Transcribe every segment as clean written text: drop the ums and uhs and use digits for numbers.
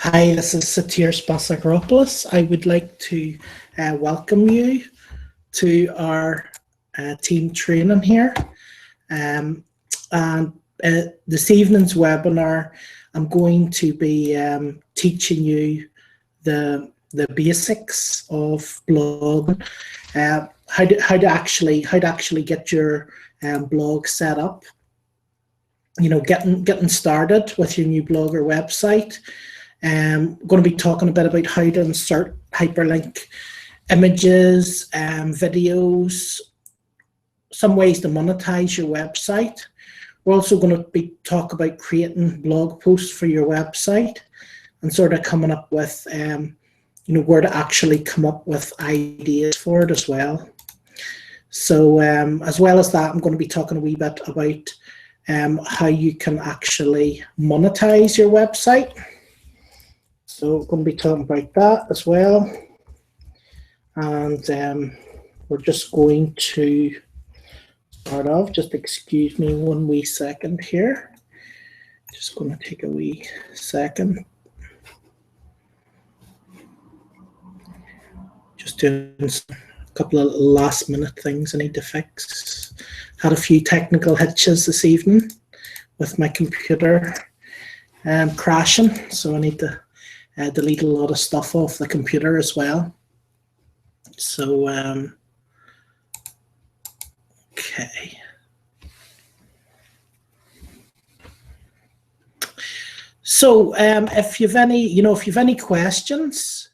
Hi, this is Satir Spasakopoulos. I would like to welcome you to our team training here. And this evening's webinar, I'm going to be teaching you the basics of blogging, how to actually get your blog set up. You know, getting started with your new blog or website. I'm going to be talking a bit about how to insert hyperlink images, videos, some ways to monetize your website. We're also going to be talk about creating blog posts for your website and sort of coming up with, where to actually come up with ideas for it as well. So as well as that, I'm going to be talking a wee bit about how you can actually monetize your website. So we're going to be talking about that as well. And we're just going to start off. Just excuse me one wee second here. Just going to take a wee second. Just doing a couple of last minute things I need to fix. Had a few technical hitches this evening with my computer crashing, so I need to delete a lot of stuff off the computer as well. So, okay. So, if you've any questions,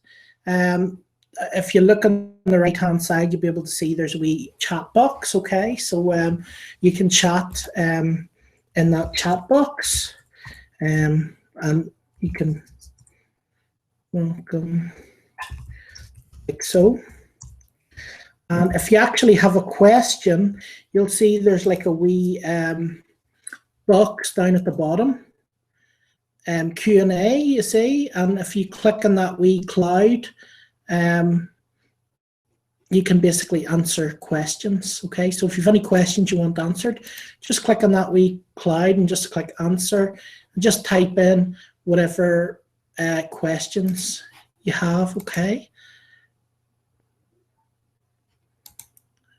if you look on the right-hand side, you'll be able to see there's a wee chat box. Okay, so you can chat in that chat box, and you can welcome like so. And if you actually have a question, you'll see there's like a wee box down at the bottom, Q&A, you see, and if you click on that wee cloud, you can basically answer questions. Okay, so if you have any questions you want answered, just click on that wee cloud and just click answer, and just type in whatever questions you have. Okay,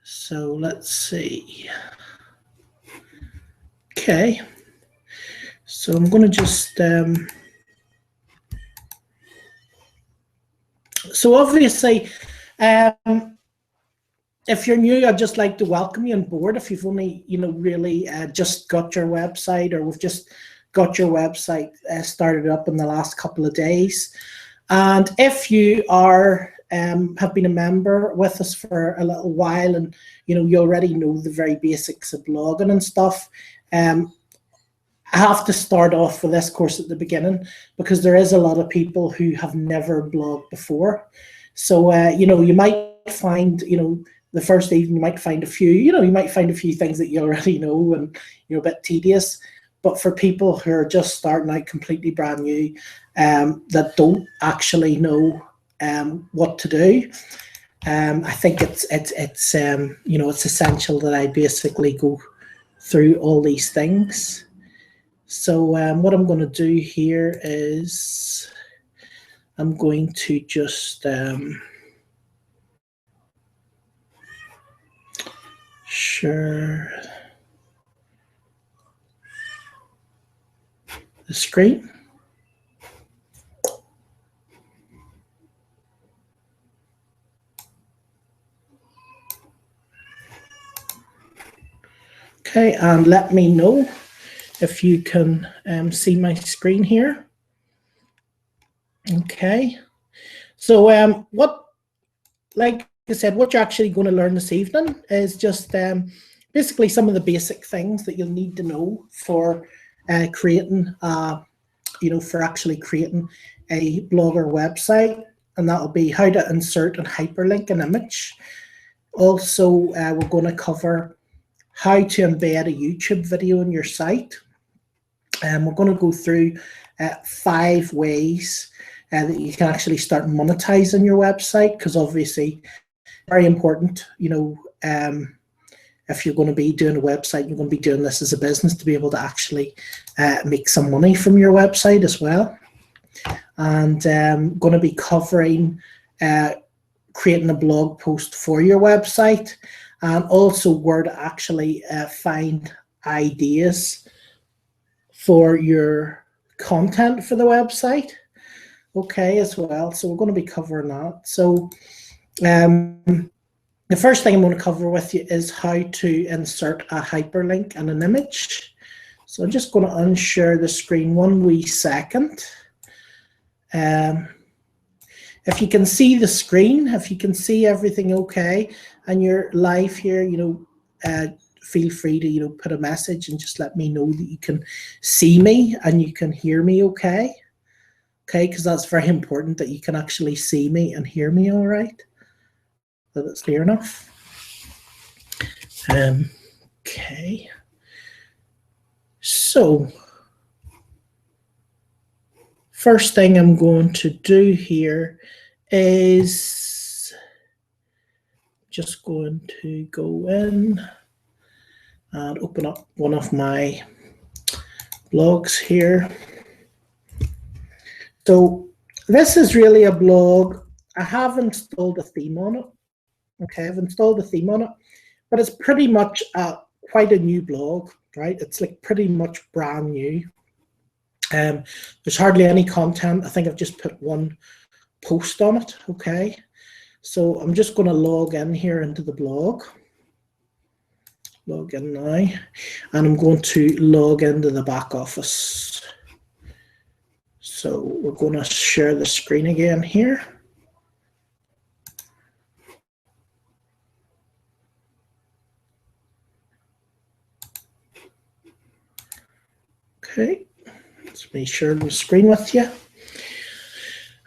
so let's see. Okay, so I'm going to just so obviously if you're new, I'd just like to welcome you on board. If you've only really just got your website, or we've just got your website started up in the last couple of days. And if you are have been a member with us for a little while, and you already know the very basics of blogging and stuff, I have to start off with this course at the beginning, because there is a lot of people who have never blogged before. So you might find the first evening you might find a few things that you already know, and a bit tedious. But for people who are just starting out completely brand new, that don't actually know what to do, I think it's essential that I basically go through all these things. So what I'm going to do here is I'm going to just share the screen. Okay, and let me know if you can see my screen here. Okay, so like I said, what you're actually going to learn this evening is just basically some of the basic things that you'll need to know for creating, for actually creating a blog or website, and that'll be how to insert and hyperlink an image. Also, we're going to cover how to embed a YouTube video in your site. And we're going to go through 5 ways that you can actually start monetizing your website, because obviously very important, if you're going to be doing a website, you're going to be doing this as a business, to be able to actually make some money from your website as well. and I'm going to be covering creating a blog post for your website, and also where to actually find ideas for your content for the website, okay, as well. So we're going to be covering that. So the first thing I'm going to cover with you is how to insert a hyperlink and an image. So I'm just going to unshare the screen one wee second. If you can see the screen, if you can see everything okay, and you're live here, feel free to, put a message and just let me know that you can see me and you can hear me okay. Okay, because that's very important that you can actually see me and hear me all right. That it's clear enough. Okay. So, first thing I'm going to do here is just going to go in and open up one of my blogs here. So this is really a blog. I have installed a theme on it. Okay, I've installed a theme on it, but it's pretty much quite a new blog, right? It's like pretty much brand new. There's hardly any content. I think I've just put one post on it, okay? So I'm just going to log in here into the blog. Log in now, and I'm going to log into the back office. So we're going to share the screen again here. Okay, let's make sure the screen with you.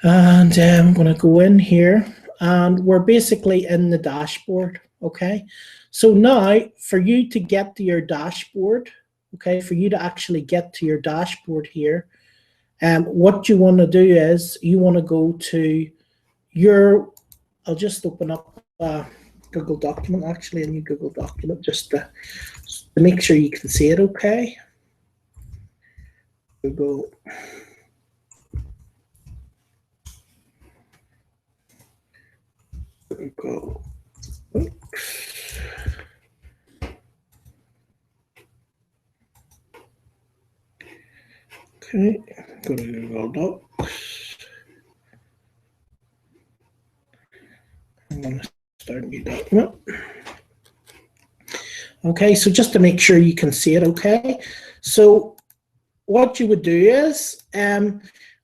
And I'm going to go in here, and we're basically in the dashboard, okay? So now, for you to get to your dashboard, okay, for you to actually get to your dashboard here, what you want to do is you want to go to your, I'll just open up a Google document, actually, a new Google document, just to make sure you can see it okay. Google. Google. Oops. Okay, go to Google Docs. I'm going to start a new document. Okay, so just to make sure you can see it okay. So what you would do is,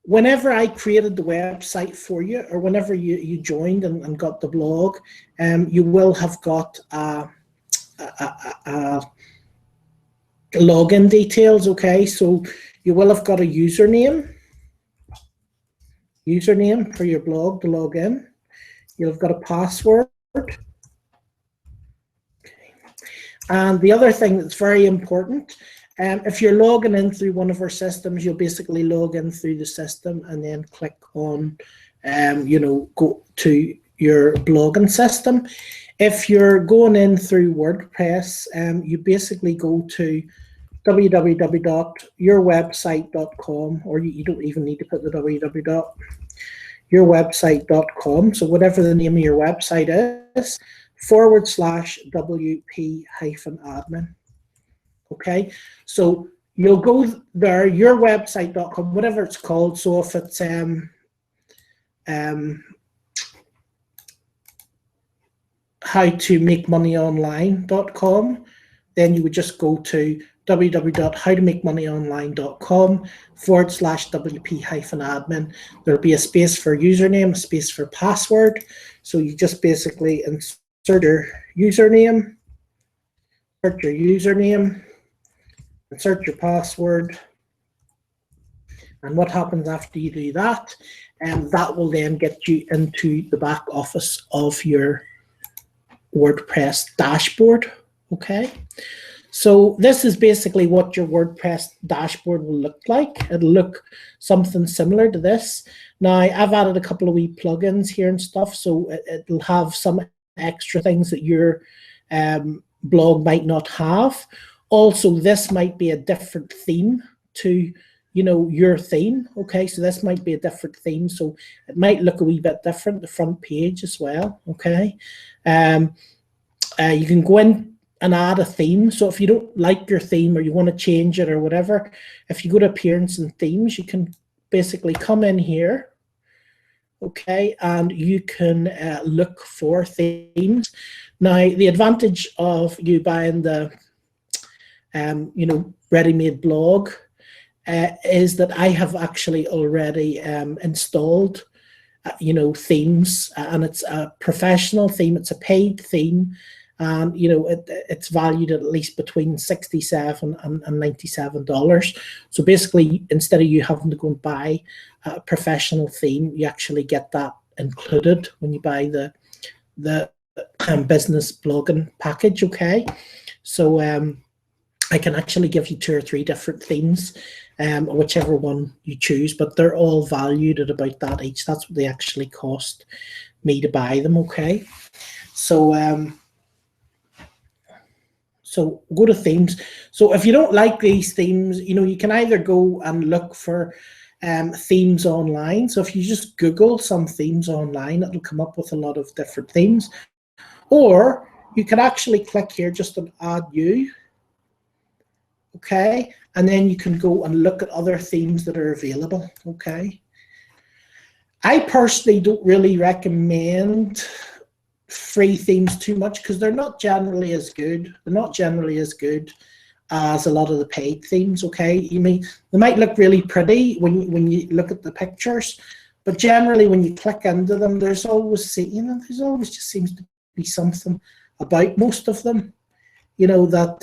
whenever I created the website for you, or whenever you joined and got the blog, you will have got login details, okay? So you will have got a username for your blog to log in. You'll have got a password. Okay. And the other thing that's very important, if you're logging in through one of our systems, you'll basically log in through the system and then click on, go to your blogging system. If you're going in through WordPress, you basically go to www.yourwebsite.com, or you don't even need to put the www.yourwebsite.com. So whatever the name of your website is, /WP-admin. Okay, so you'll go there, yourwebsite.com, whatever it's called. So if it's howtomakemoneyonline.com, then you would just go to www.howtomakemoneyonline.com /WP-admin. There'll be a space for username, a space for password. So you just basically insert your username, insert your password, and what happens after you do that, and that will then get you into the back office of your WordPress dashboard. Okay, so this is basically what your WordPress dashboard will look like. It'll look something similar to this. Now, I've added a couple of wee plugins here and stuff, so it'll have some extra things that your blog might not have. Also, this might be a different theme to you know, your theme. Okay, so this might be a different theme, so it might look a wee bit different, the front page as well. Okay, you can go in and add a theme. So if you don't like your theme or you want to change it or whatever, if you go to appearance and themes, you can basically come in here, okay, and you can look for themes. Now, the advantage of you buying the you know, ready-made blog is that I have actually already installed you know, themes, and it's a professional theme, it's a paid theme, and you know, it's valued at least between $67 and $97. So basically, instead of you having to go and buy a professional theme, you actually get that included when you buy the business blogging package. Okay, so I can actually give you 2 or 3 different themes, whichever one you choose, but they're all valued at about that each. That's what they actually cost me to buy them. Okay, so so go to themes. So if you don't like these themes, you know, you can either go and look for themes online. So if you just Google some themes online, it'll come up with a lot of different themes. Or you can actually click here just on add new. Okay, and then you can go and look at other themes that are available. Okay, I personally don't really recommend free themes too much because they're not generally as good. They're not generally as good as a lot of the paid themes. Okay, they might look really pretty when you look at the pictures, but generally when you click into them, there's always just seems to be something about most of them, you know, that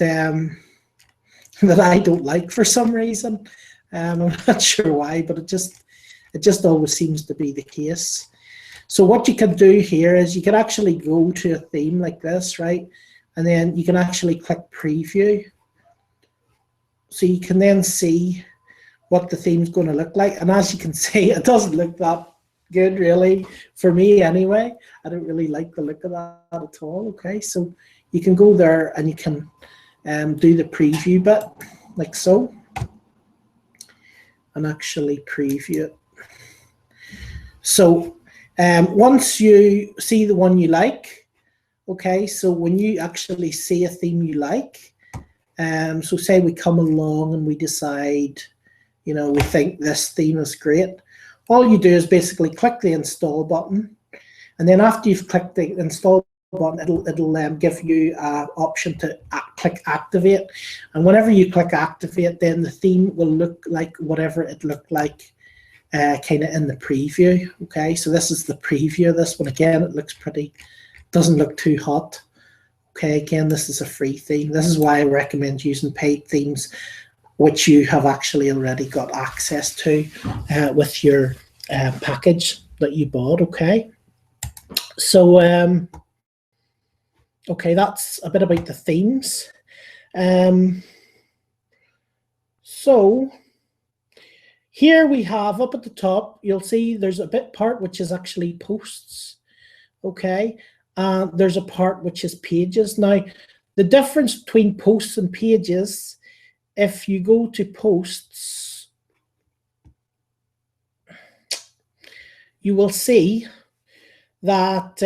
that I don't like for some reason. I'm not sure why, but it just always seems to be the case. So what you can do here is you can actually go to a theme like this, right? And then you can actually click preview. So you can then see what the theme's going to look like. And as you can see, it doesn't look that good, really, for me anyway. I don't really like the look of that at all. Okay, so you can go there and you can do the preview bit like so, and actually preview it. So once you see the one you like, okay, so when you actually see a theme you like, so say we come along and we decide, you know, we think this theme is great, all you do is basically click the install button, and then after you've clicked the install button, it'll give you an option to click activate, and whenever you click activate, then the theme will look like whatever it looked like kind of in the preview. Okay, so this is the preview of this one. Again, it looks pretty, doesn't look too hot. Okay, again, this is a free theme. This is why I recommend using paid themes, which you have actually already got access to with your package that you bought. Okay, so okay, that's a bit about the themes. So here we have up at the top, you'll see there's a bit part which is actually posts. Okay, there's a part which is pages. Now, the difference between posts and pages, if you go to posts, you will see that,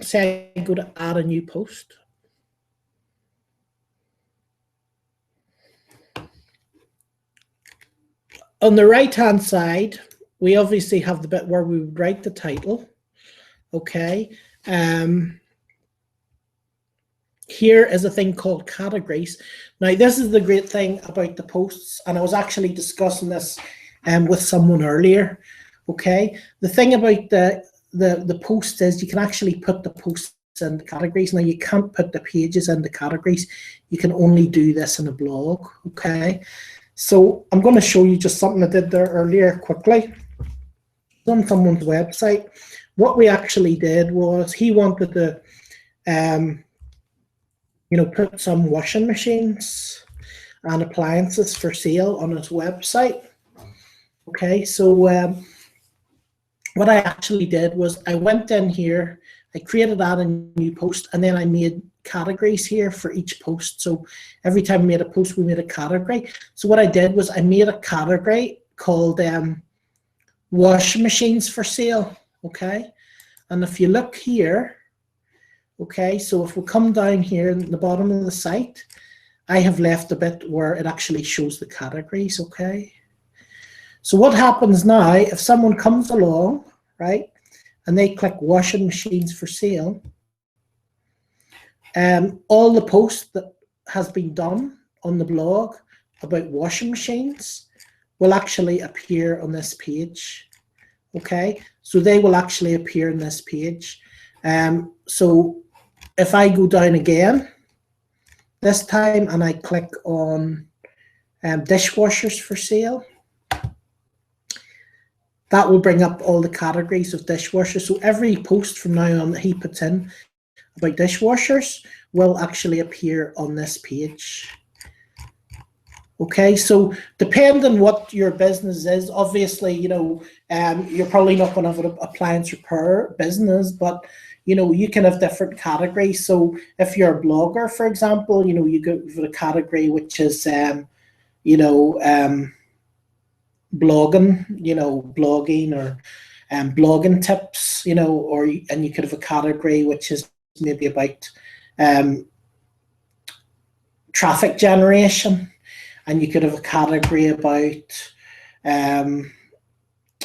say I go to add a new post. On the right-hand side, we obviously have the bit where we would write the title. Okay. Here is a thing called categories. Now, this is the great thing about the posts, and I was actually discussing this with someone earlier. Okay. The thing about the post is you can actually put the posts into categories. Now, you can't put the pages into categories. You can only do this in a blog. Okay. So I'm going to show you just something I did there earlier quickly. On someone's website, what we actually did was he wanted to, you know, put some washing machines and appliances for sale on his website. Okay, so what I actually did was I went in here, I created that in new post, and then I made categories here for each post. So every time we made a post, we made a category. So what I did was I made a category called washing machines for sale, okay? And if you look here, okay, so if we come down here in the bottom of the site, I have left a bit where it actually shows the categories, okay? So what happens now, if someone comes along, right, and they click washing machines for sale, all the posts that has been done on the blog about washing machines will actually appear on this page, okay? So they will actually appear on this page. So if I go down again, this time, and I click on dishwashers for sale, that will bring up all the categories of dishwashers. So every post from now on that he puts in about dishwashers will actually appear on this page. Okay, so depending what your business is, obviously, you know, you're probably not going to have an appliance repair business, but you know, you can have different categories. So if you're a blogger, for example, you know, you go for a category which is, you know, blogging, you know, blogging or blogging tips, you know, or and you could have a category which is maybe about traffic generation, and you could have a category about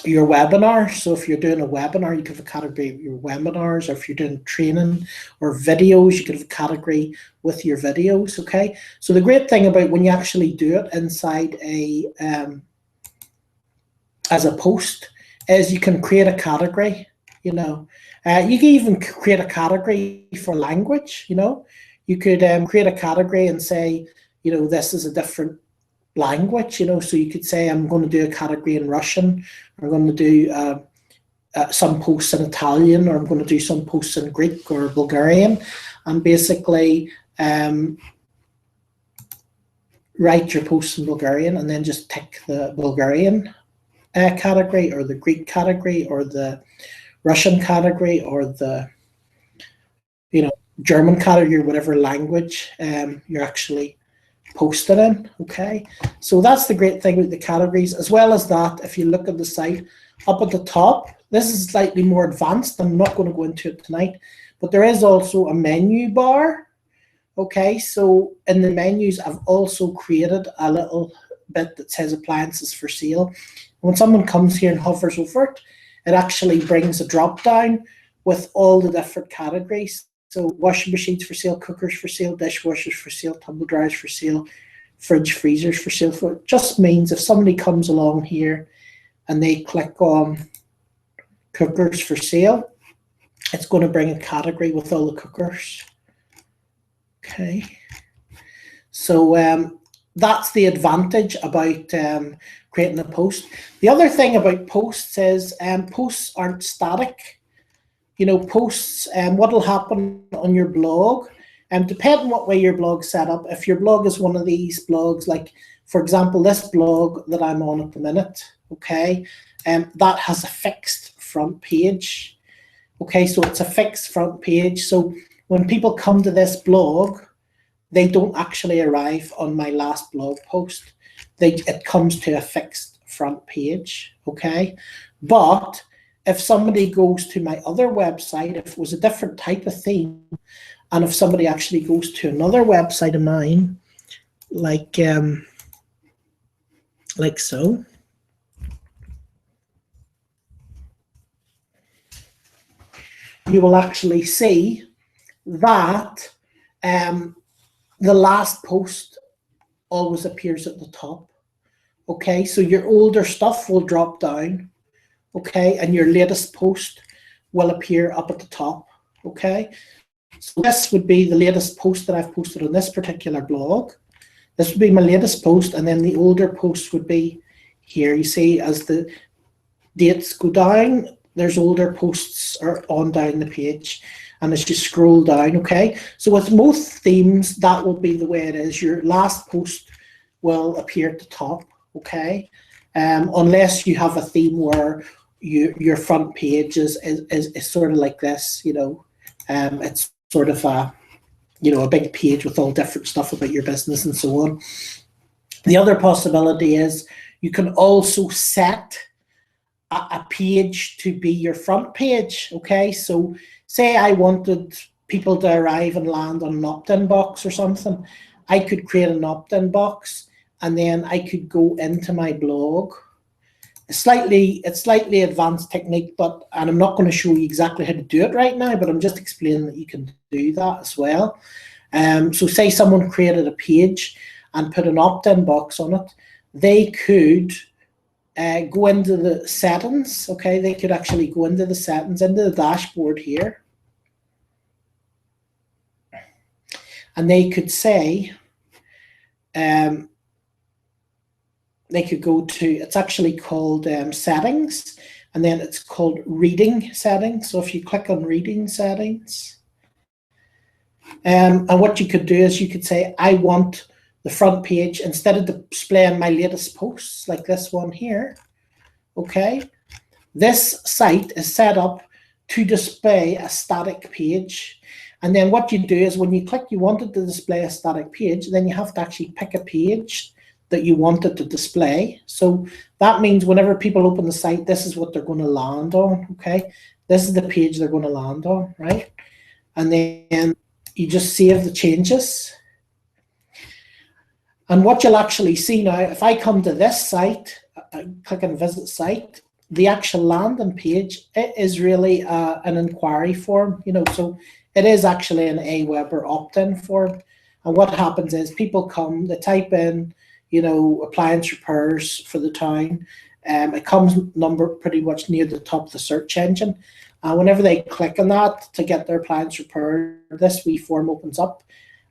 your webinar. So if you're doing a webinar, you could have a category of your webinars, or if you're doing training or videos, you could have a category with your videos, okay? So the great thing about when you actually do it inside a as a post is you can create a category, you know. You can even create a category for language, you know. You could create a category and say, you know, this is a different language, you know, so you could say I'm going to do a category in Russian, or I'm going to do some posts in Italian, or I'm going to do some posts in Greek or Bulgarian, and basically write your posts in Bulgarian and then just tick the Bulgarian category, or the Greek category, or the Russian category, or the, you know, German category, or whatever language you're actually posted in, okay? So that's the great thing with the categories. As well as that, if you look at the site, up at the top, this is slightly more advanced. I'm not going to go into it tonight, but there is also a menu bar, okay? So in the menus, I've also created a little bit that says appliances for sale. When someone comes here and hovers over it, it actually brings a drop down with all the different categories. So washing machines for sale, cookers for sale, dishwashers for sale, tumble dryers for sale, fridge freezers for sale. So it just means if somebody comes along here and they click on cookers for sale, it's going to bring a category with all the cookers. Okay. So that's the advantage about creating a post. The other thing about posts is posts aren't static. You know, posts, what will happen on your blog, and depending what way your blog's set up, if your blog is one of these blogs, like, for example, this blog that I'm on at the minute, okay, that has a fixed front page. Okay, so it's a fixed front page. So when people come to this blog, they don't actually arrive on my last blog post. It comes to a fixed front page, okay? But if somebody goes to my other website, if it was a different type of theme, and if somebody actually goes to another website of mine, like so, you will actually see that the last post always appears at the top. Okay, so your older stuff will drop down, okay, and your latest post will appear up at the top, okay? So this would be the latest post that I've posted on this particular blog. This would be my latest post, and then the older post would be here. You see, as the dates go down, there's older posts are on down the page, and as you scroll down, okay? So with most themes, that will be the way it is. Your last post will appear at the top, okay? Unless you have a theme where your front page is sort of like this, you know, It's sort of a, a big page with all different stuff about your business and so on. The other possibility is you can also set a page to be your front page. Okay, so say I wanted people to arrive and land on an opt-in box or something. I could create an opt-in box, and then I could go into my blog. It's slightly advanced technique, and I'm not going to show you exactly how to do it right now, but I'm just explaining that you can do that as well. So say someone created a page and put an opt-in box on it, they could go into the settings. Okay, they could actually go into the settings, into the dashboard here, and they could say, they could go to, it's actually called settings, and then it's called reading settings. So if you click on reading settings, and what you could do is you could say, I want the front page, instead of displaying my latest posts like this one here, okay, this site is set up to display a static page. And then what you do is when you click, you want it to display a static page, then you have to actually pick a page that you want it to display. So that means whenever people open the site, this is what they're going to land on, okay? This is the page they're going to land on, right? And then you just save the changes. And what you'll actually see now, if I come to this site, I click on visit site, the actual landing page, it is really an inquiry form, so it is actually an Aweber opt-in form. And what happens is people come, they type in, appliance repairs for the town. It comes number pretty much near the top of the search engine. Whenever they click on that to get their appliance repair, this wee form opens up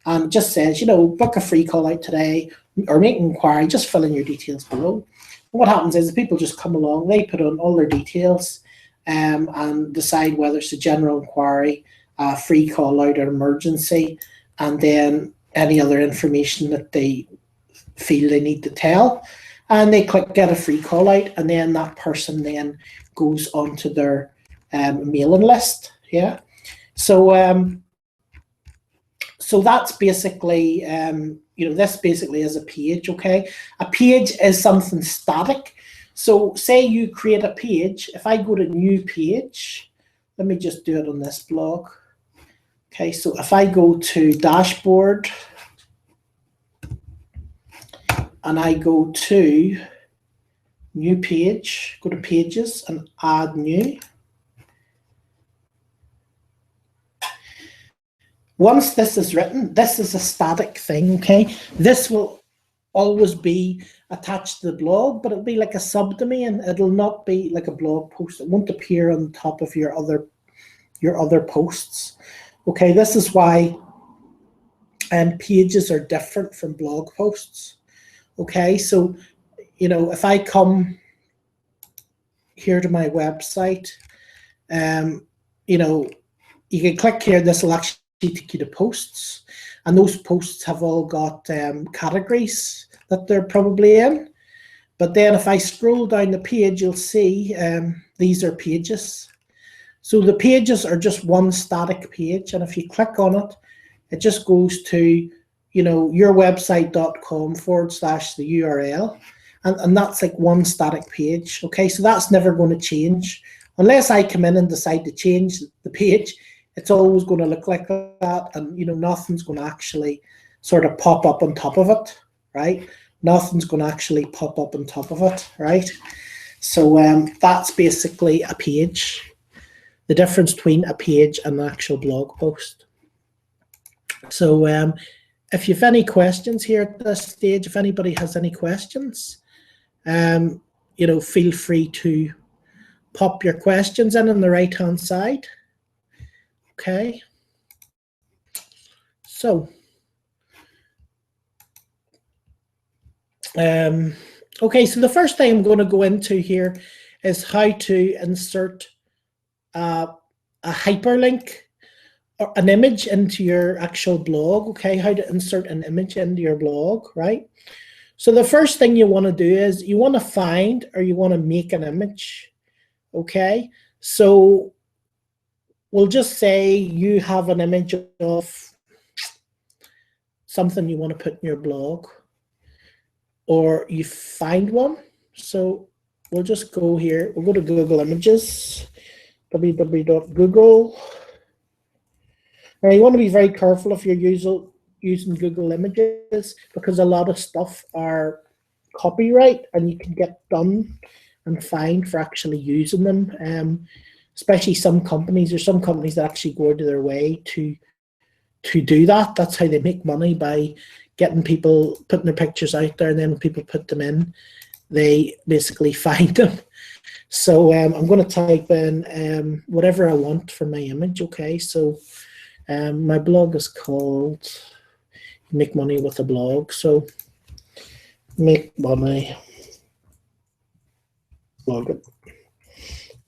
and it just says, book a free call out today or make an inquiry, just fill in your details below. And what happens is the people just come along, they put on all their details and decide whether it's a general inquiry, a free call out or emergency, and then any other information that they feel they need to tell, and they click get a free call out, and then that person then goes onto their mailing list. Yeah, so so that's basically this basically is a page. Okay, a page is something static. So say you create a page. If I go to new page, let me just do it on this blog. Okay, so if I go to dashboard and I go to new page, go to pages and add new. Once this is written, this is a static thing, okay? This will always be attached to the blog, but it'll be like a subdomain. It'll not be like a blog post. It won't appear on top of your other posts. Okay, this is why pages are different from blog posts. Okay, so if I come here to my website, you can click here. This will actually take you to posts, and those posts have all got categories that they're probably in. But then if I scroll down the page, you'll see these are pages. So the pages are just one static page, and if you click on it, it just goes to yourwebsite.com / the URL, and that's like one static page. Okay, so that's never going to change unless I come in and decide to change the page. It's always going to look like that, and nothing's going to actually sort of pop up on top of it, right? Nothing's going to actually pop up on top of it, right? So that's basically a page. The difference between a page and an actual blog post. So if you have any questions here at this stage, if anybody has any questions, feel free to pop your questions in on the right-hand side. Okay. So, okay, so the first thing I'm going to go into here is how to insert a hyperlink or an image into your actual blog. Okay, how to insert an image into your blog, right? So the first thing you want to do is you want to find or you want to make an image. Okay, so we'll just say you have an image of something you want to put in your blog, or you find one. So we'll just go here. We'll go to Google Images, www.google. Now you want to be very careful if you're using Google Images, because a lot of stuff are copyright and you can get done and fined for actually using them. Especially some companies. There's some companies that actually go out of their way to do that. That's how they make money, by getting people putting their pictures out there, and then when people put them in, they basically find them. So I'm going to type in whatever I want for my image. Okay, so my blog is called Make Money with a Blog. So make money blog.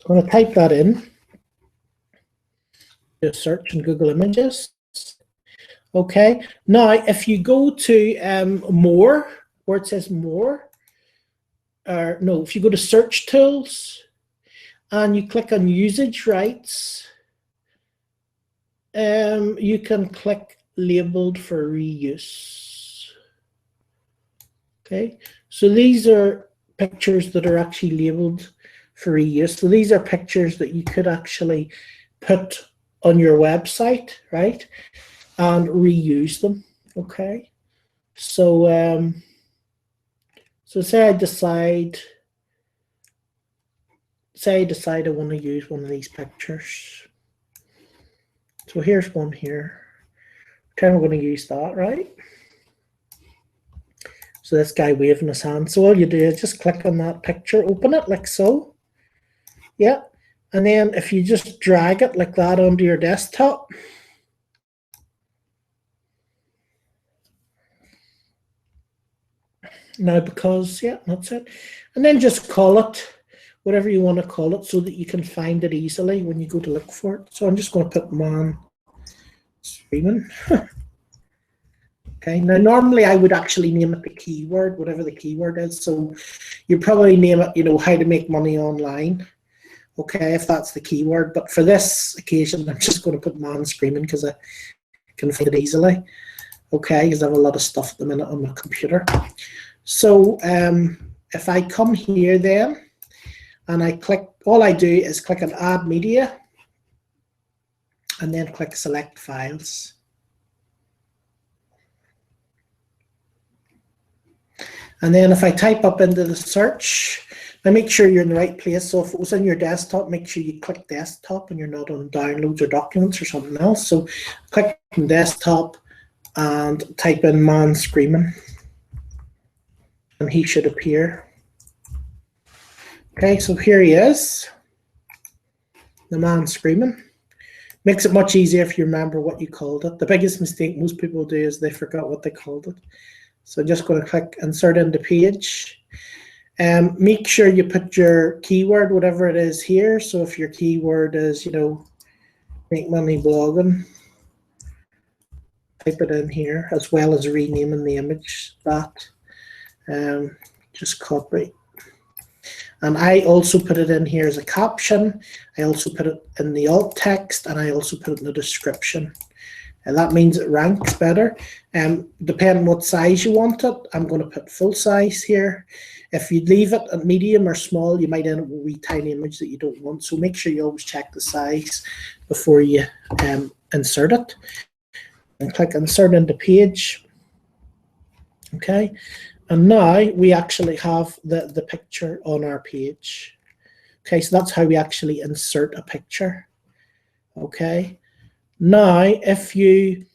I'm going to type that in. Just search in Google Images. Okay. Now, if you go to more, where it says more, or no, if you go to search tools and you click on usage rights, you can click labeled for reuse. Okay. So these are pictures that are actually labeled for reuse. So these are pictures that you could actually put on your website, right, and reuse them. Okay, so so say I decide I want to use one of these pictures. So here's one here. Okay, I'm going to use that, right? So this guy waving his hand. So all you do is just click on that picture, open it like so. Yeah. And then if you just drag it like that onto your desktop, now because, yeah, that's it. And then just call it whatever you want to call it so that you can find it easily when you go to look for it. So I'm just going to put man streaming. Okay, now normally I would actually name it the keyword, whatever the keyword is. So you probably name it, you know, how to make money online. Okay, if that's the keyword. But for this occasion, I'm just going to put man screaming because I can find it easily. Okay, because I have a lot of stuff at the minute on my computer. So if I come here then and I click, all I do is click on add media and then click select files. And then if I type up into the search, now make sure you're in the right place. So if it was on your desktop, make sure you click desktop and you're not on downloads or documents or something else. So click on desktop and type in man screaming. And he should appear. Okay, so here he is. The man screaming. Makes it much easier if you remember what you called it. The biggest mistake most people do is they forgot what they called it. So I'm just going to click insert into page. Make sure you put your keyword, whatever it is here. So if your keyword is, you know, make money blogging, type it in here, as well as renaming the image that. Just copy. And I also put it in here as a caption. I also put it in the alt text, and I also put it in the description. And that means it ranks better. Depending what size you want it, I'm going to put full size here. If you leave it at medium or small, you might end up with a wee tiny image that you don't want. So make sure you always check the size before you insert it. And click insert into page. Okay. And now we actually have the picture on our page. Okay, so that's how we actually insert a picture. Okay. Now, if you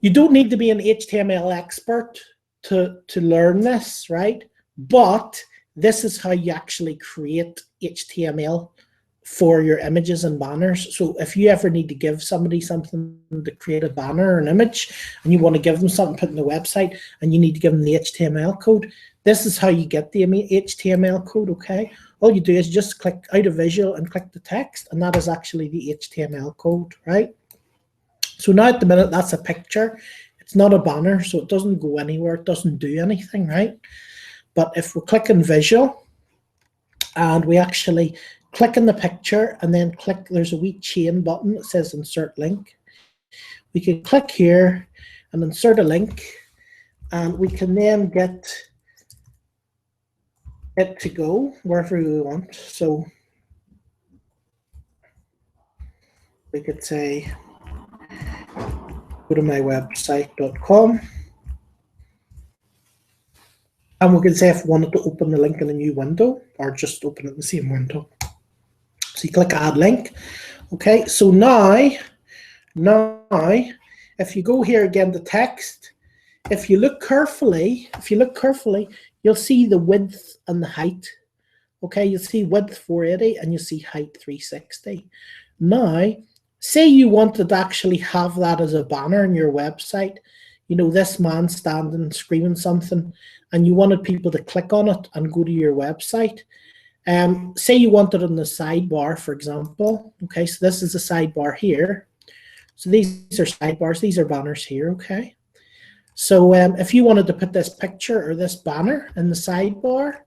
don't need to be an HTML expert to learn this, right? But this is how you actually create HTML for your images and banners. So if you ever need to give somebody something to create a banner or an image, and you want to give them something put in the website, and you need to give them the HTML code, this is how you get the HTML code, okay? All you do is just click out of visual and click the text, and that is actually the HTML code, right? So now at the minute, that's a picture. It's not a banner, so it doesn't go anywhere. It doesn't do anything, right? But if we click on visual and we actually click in the picture and then click, there's a wee chain button that says insert link. We can click here and insert a link, and we can then get it to go wherever we want. So we could say, go to mywebsite.com. And we can say if we wanted to open the link in a new window or just open it in the same window. So you click add link. Okay, so now, if you go here again to text, if you look carefully, you'll see the width and the height. Okay, you'll see width 480 and you'll see height 360. Now, say you wanted to actually have that as a banner on your website, you know, this man standing screaming something, and you wanted people to click on it and go to your website. Say you want it on the sidebar, for example. Okay, so this is a sidebar here. So these are sidebars, these are banners here, okay? So if you wanted to put this picture or this banner in the sidebar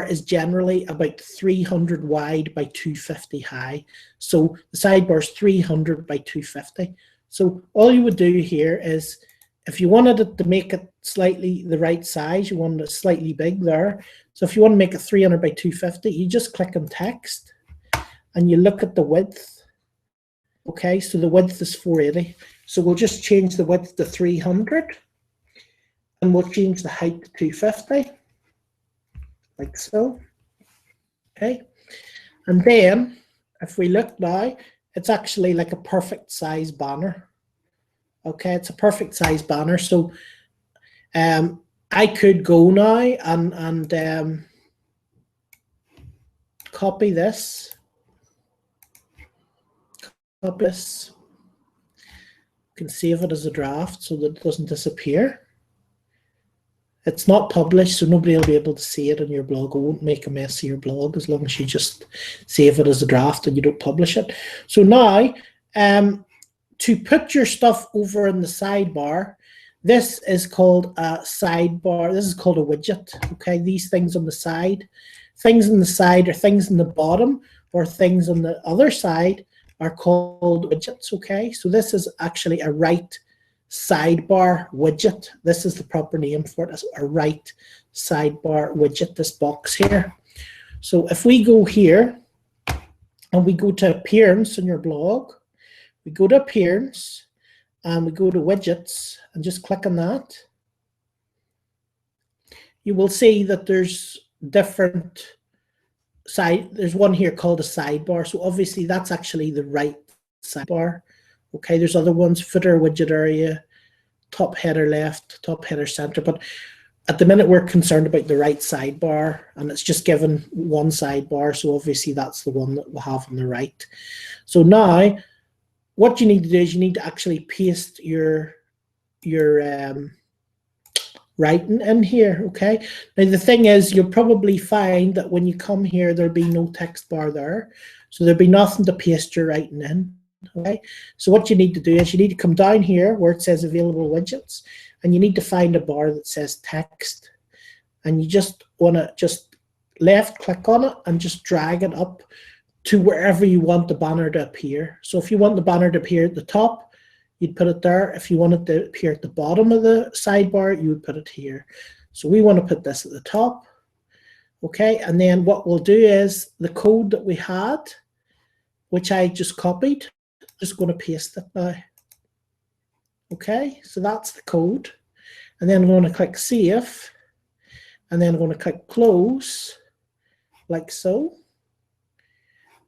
is generally about 300 wide by 250 high. So the sidebar is 300 by 250. So all you would do here is, if you wanted it to make it slightly the right size, you wanted it slightly big there. So if you want to make it 300 by 250, you just click on text and you look at the width. Okay, so the width is 480. So we'll just change the width to 300 and we'll change the height to 250, like so. Okay, and then if we look now, it's actually like a perfect size banner. Okay, it's a perfect size banner. So I could go now and copy this. Copy this. You can save it as a draft so that it doesn't disappear. It's not published, so nobody will be able to see it on your blog. It won't make a mess of your blog as long as you just save it as a draft and you don't publish it. So now, to put your stuff over in the sidebar, this is called a sidebar. This is called a widget. Okay, these things on the side. Things on the side or things on the bottom or things on the other side are called widgets. Okay, so this is actually a right sidebar widget. This is the proper name for it, as a right sidebar widget, this box here. So if we go here and we go to appearance in your blog, we go to appearance and we go to widgets and just click on that, you will see that there's different there's one here called a sidebar. So obviously that's actually the right sidebar. Okay, there's other ones, footer, widget area, top header left, top header center, but at the minute we're concerned about the right sidebar, and it's just given one sidebar, so obviously that's the one that we'll have on the right. So now what you need to do is you need to actually paste your writing in here. Okay, now the thing is, you'll probably find that when you come here there'll be no text bar there, so there'll be nothing to paste your writing in. Okay, so what you need to do is you need to come down here where it says available widgets, and you need to find a bar that says text, and you just want to just left click on it and just drag it up to wherever you want the banner to appear. So if you want the banner to appear at the top, you'd put it there. If you want it to appear at the bottom of the sidebar, you would put it here. So we want to put this at the top. Okay, and then what we'll do is the code that we had, which I just copied, just going to paste it now. Okay, so that's the code. And then I'm going to click save. And then I'm going to click close, like so.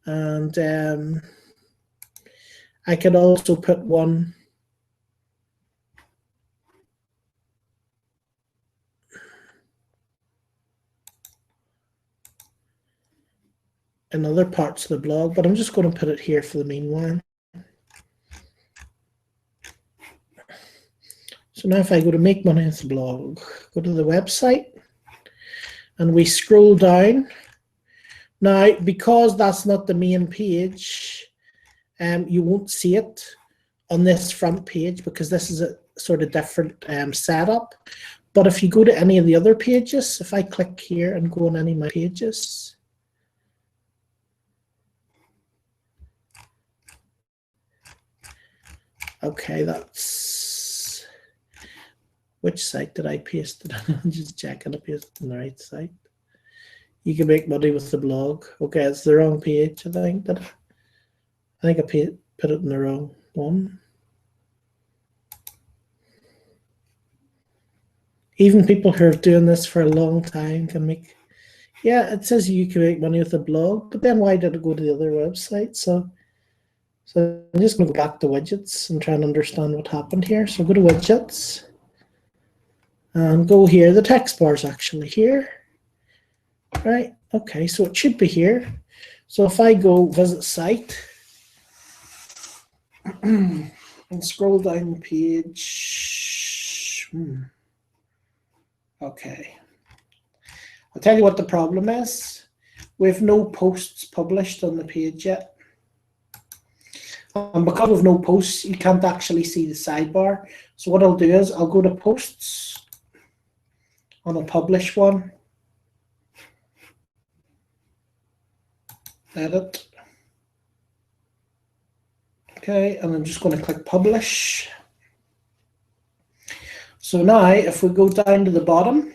And I could also put one in other parts of the blog, but I'm just going to put it here for the meanwhile. So now if I go to make money with the blog, go to the website, and we scroll down. Now, because that's not the main page, you won't see it on this front page because this is a sort of different setup. But if you go to any of the other pages, if I click here and go on any of my pages, okay, that's, which site did I paste it on? I'm just checking I pasted it on the right site. You can make money with the blog. Okay, it's the wrong page, I think. I think I put it in the wrong one. Even people who are doing this for a long time can make, yeah, it says you can make money with a blog, but then why did it go to the other website? So I'm just going to go back to widgets and try and understand what happened here. So go to widgets and go here. The text bar is actually here, right? Okay, so it should be here. So if I go visit site and scroll down the page, okay. I'll tell you what the problem is. We have no posts published on the page yet. And because of no posts, you can't actually see the sidebar. So what I'll do is I'll go to posts and I'll publish one. Edit. Okay, and I'm just going to click publish. So now if we go down to the bottom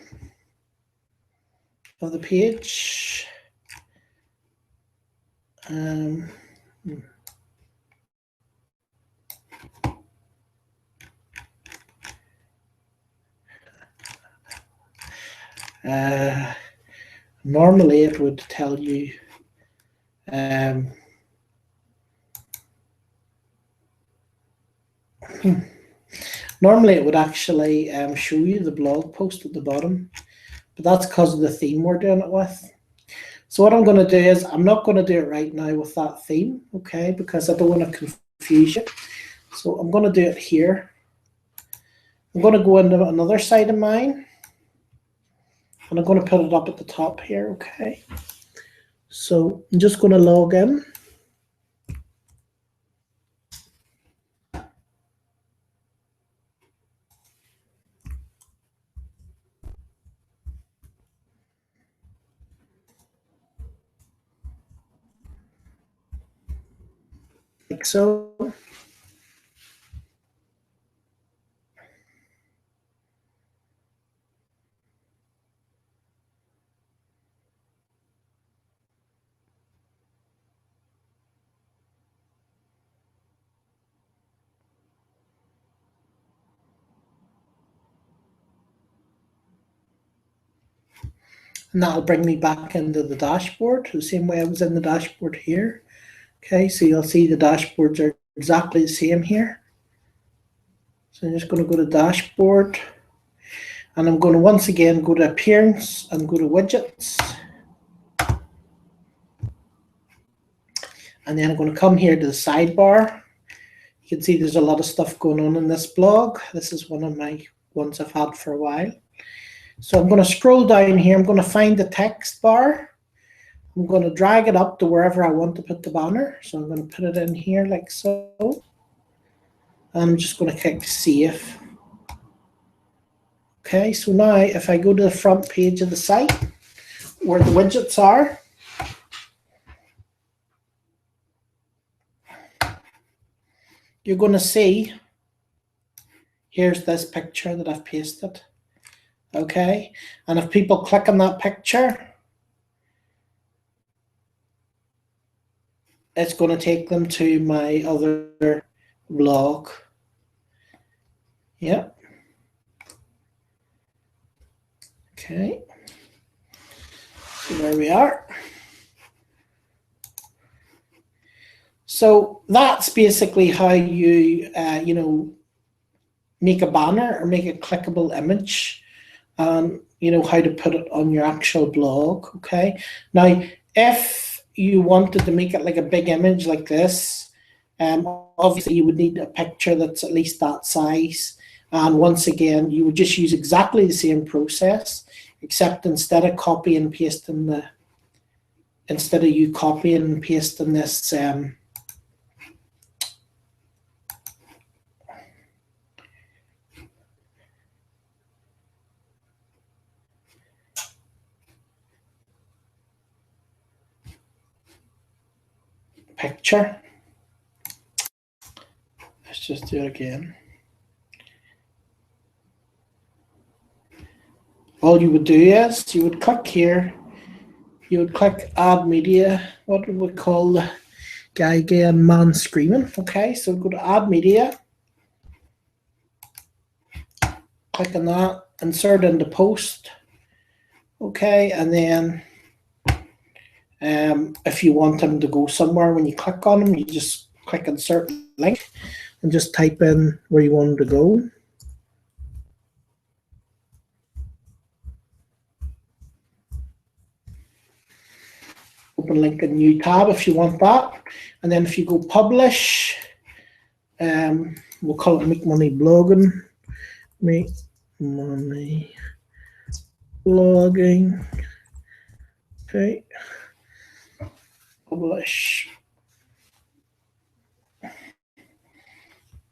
of the page, normally it would tell you normally it would actually show you the blog post at the bottom, but that's because of the theme we're doing it with. So what I'm going to do is I'm not going to do it right now with that theme, okay, because I don't want to confuse you. So I'm going to do it here. I'm going to go into another site of mine, and I'm going to put it up at the top here, okay. So I'm just going to log in. Like so. And that'll bring me back into the dashboard, the same way I was in the dashboard here. Okay, so you'll see the dashboards are exactly the same here. So I'm just going to go to dashboard, and I'm going to once again go to appearance and go to widgets. And then I'm going to come here to the sidebar. You can see there's a lot of stuff going on in this blog. This is one of my ones I've had for a while. So I'm going to scroll down here. I'm going to find the text bar. I'm going to drag it up to wherever I want to put the banner. So I'm going to put it in here like so. And I'm just going to click save. Okay, so now if I go to the front page of the site where the widgets are, you're going to see, here's this picture that I've pasted. Okay, and if people click on that picture, it's going to take them to my other blog. Yeah. Okay. So there we are. So that's basically how you, make a banner or make a clickable image. You know how to put it on your actual blog. Okay. Now, if you wanted to make it like a big image like this, obviously you would need a picture that's at least that size. And once again, you would just use exactly the same process, except instead of copying and pasting instead of you copying and pasting this picture. Let's just do it again. All you would do is you would click here, you would click add media. What would we call the guy again? Man screaming. Okay, so go to add media, click on that, insert into post. Okay, and then if you want them to go somewhere, when you click on them, you just click insert link and just type in where you want them to go. Open link in new tab if you want that. And then if you go publish, we'll call it Make Money Blogging. Make Money Blogging. Okay. Publish.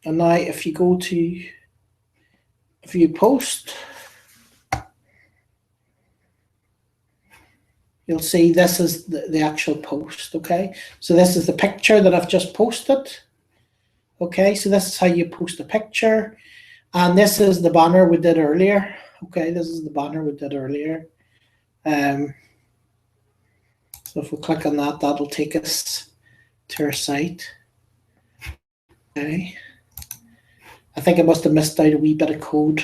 And now if you go to view post, you'll see this is the actual post, okay? So this is the picture that I've just posted. Okay, so this is how you post a picture. And this is the banner we did earlier. Okay, this is the banner we did earlier. So if we click on that, that'll take us to our site. Okay. I think I must have missed out a wee bit of code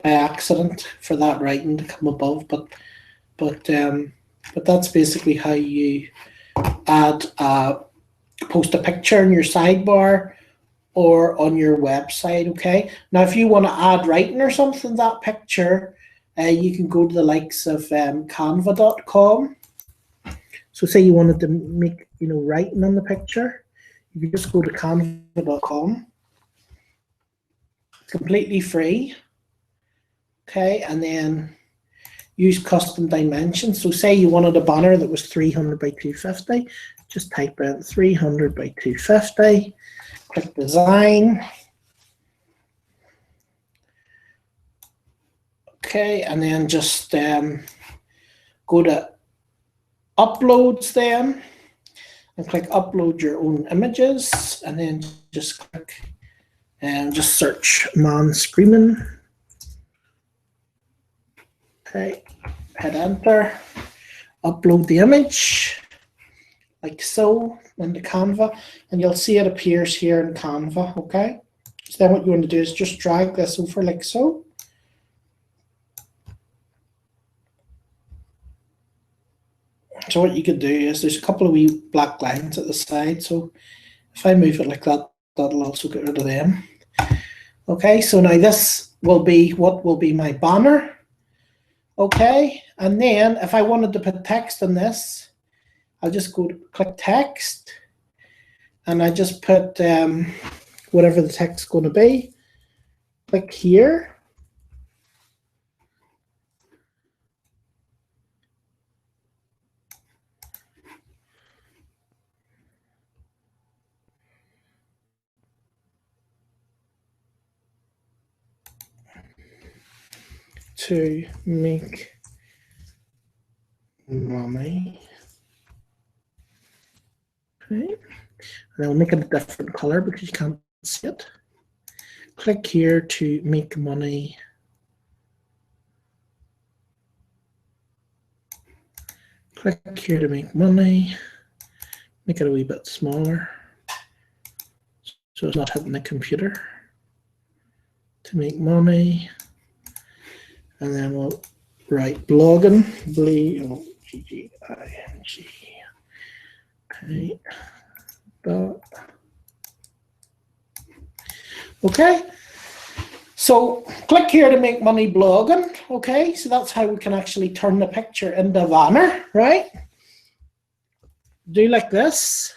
by accident for that writing to come above, but that's basically how you add post a picture in your sidebar or on your website. Okay. Now, if you want to add writing or something to that picture, you can go to the likes of canva.com. So say you wanted to make, writing on the picture, you can just go to canva.com. It's completely free. Okay, and then use custom dimensions. So say you wanted a banner that was 300 by 250, just type in 300 by 250, click design. Okay, and then just go to uploads then and click upload your own images, and then just click and just search man screaming. Okay, hit enter, upload the image like so into Canva, and you'll see it appears here in Canva. Okay, so then what you want to do is just drag this over like so. So what you could do is there's a couple of wee black lines at the side. So if I move it like that, that'll also get rid of them. Okay, so now this will be what will be my banner. Okay, and then if I wanted to put text on this, I'll just go to click text, and I just put whatever the text is going to be. Click here. To make money. Okay, and I'll make it a different color because you can't see it. Click here to make money. Click here to make money. Make it a wee bit smaller so it's not hitting the computer. To make money. And then we'll write blogging, B-O-G-G-I-N-G. Okay. Okay. So click here to make money blogging. Okay. So that's how we can actually turn the picture into a banner, right? Do like this.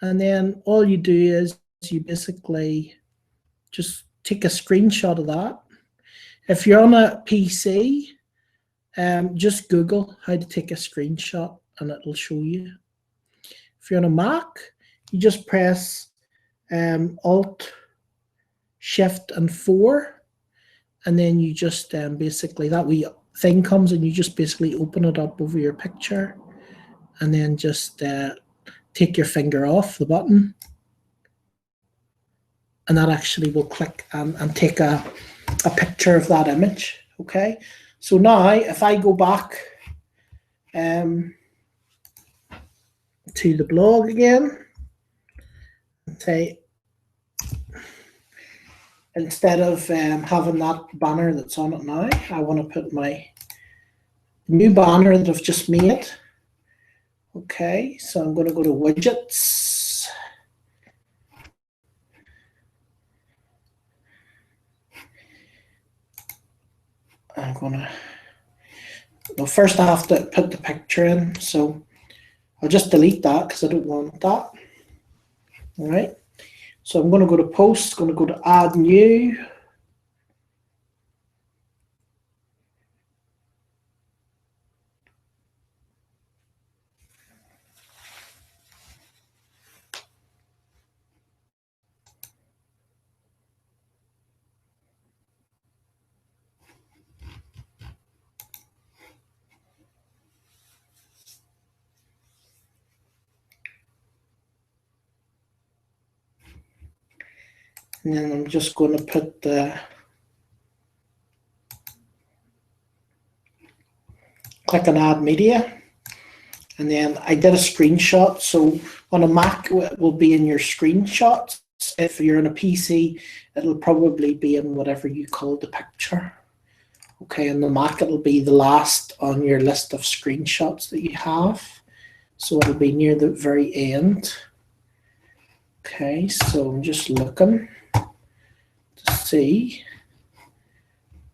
And then all you do is you basically just take a screenshot of that. If you're on a PC, just Google how to take a screenshot and it'll show you. If you're on a Mac, you just press Alt, Shift, and 4, and then you just basically that wee thing comes and you just basically open it up over your picture, and then just take your finger off the button, and that actually will click and take a picture of that image. Okay, so now if I go back to the blog again and say, instead of having that banner that's on it now, I want to put my new banner that I've just made. Okay, so I'm going to go to widgets. I'm going to, well, first I have to put the picture in, so I'll just delete that because I don't want that. All right, so I'm going to go to post, going to go to add new. And then I'm just going to put the, click on add media. And then I did a screenshot. So on a Mac, it will be in your screenshots. If you're on a PC, it'll probably be in whatever you call the picture. Okay, on the Mac, it'll be the last on your list of screenshots that you have. So it'll be near the very end. Okay, so I'm just looking to see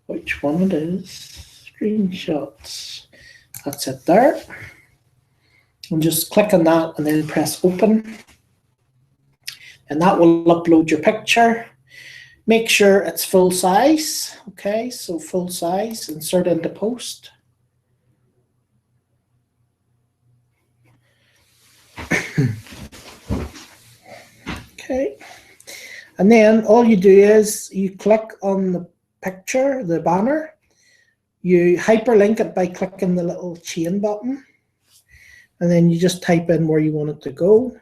which one it is. Screenshots. That's it there. And just click on that and then press open. And that will upload your picture. Make sure it's full size. Okay, so full size, insert into post. Okay, and then all you do is you click on the picture, the banner, you hyperlink it by clicking the little chain button, and then you just type in where you want it to go.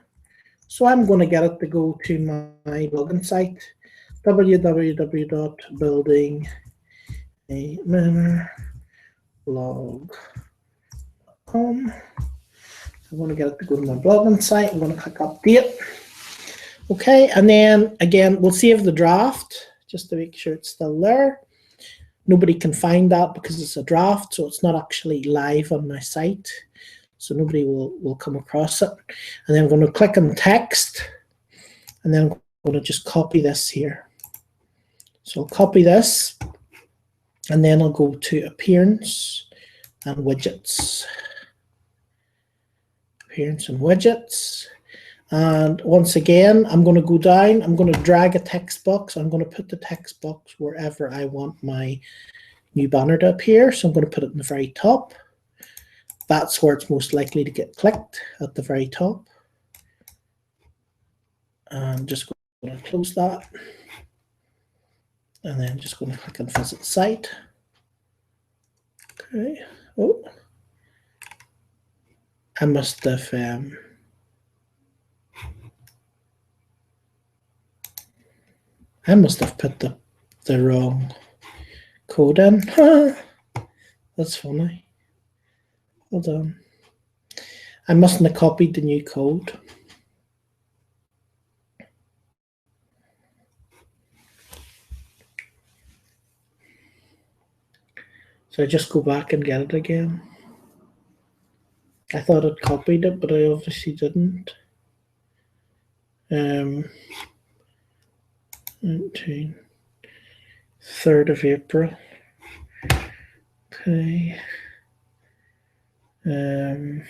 So I'm going to get it to go to my blogging site, www.buildingamannerblog.com. I want to get it to go to my blogging site. I'm going to click update. Okay, and then again, we'll save the draft just to make sure it's still there. Nobody can find that because it's a draft, so it's not actually live on my site. So nobody will come across it. And then I'm going to click on text, and then I'm going to just copy this here. So I'll copy this, and then I'll go to appearance and widgets. Appearance and widgets. And once again, I'm going to go down, I'm going to drag a text box. I'm going to put the text box wherever I want my new banner to appear. So I'm going to put it in the very top. That's where it's most likely to get clicked, at the very top. I'm just going to close that. And then just going to click on visit site. Okay. Oh, I must have put the wrong code in. That's funny. Hold on. I mustn't have copied the new code. So I just go back and get it again. I thought I'd copied it, but I obviously didn't. 3rd of April. Okay. I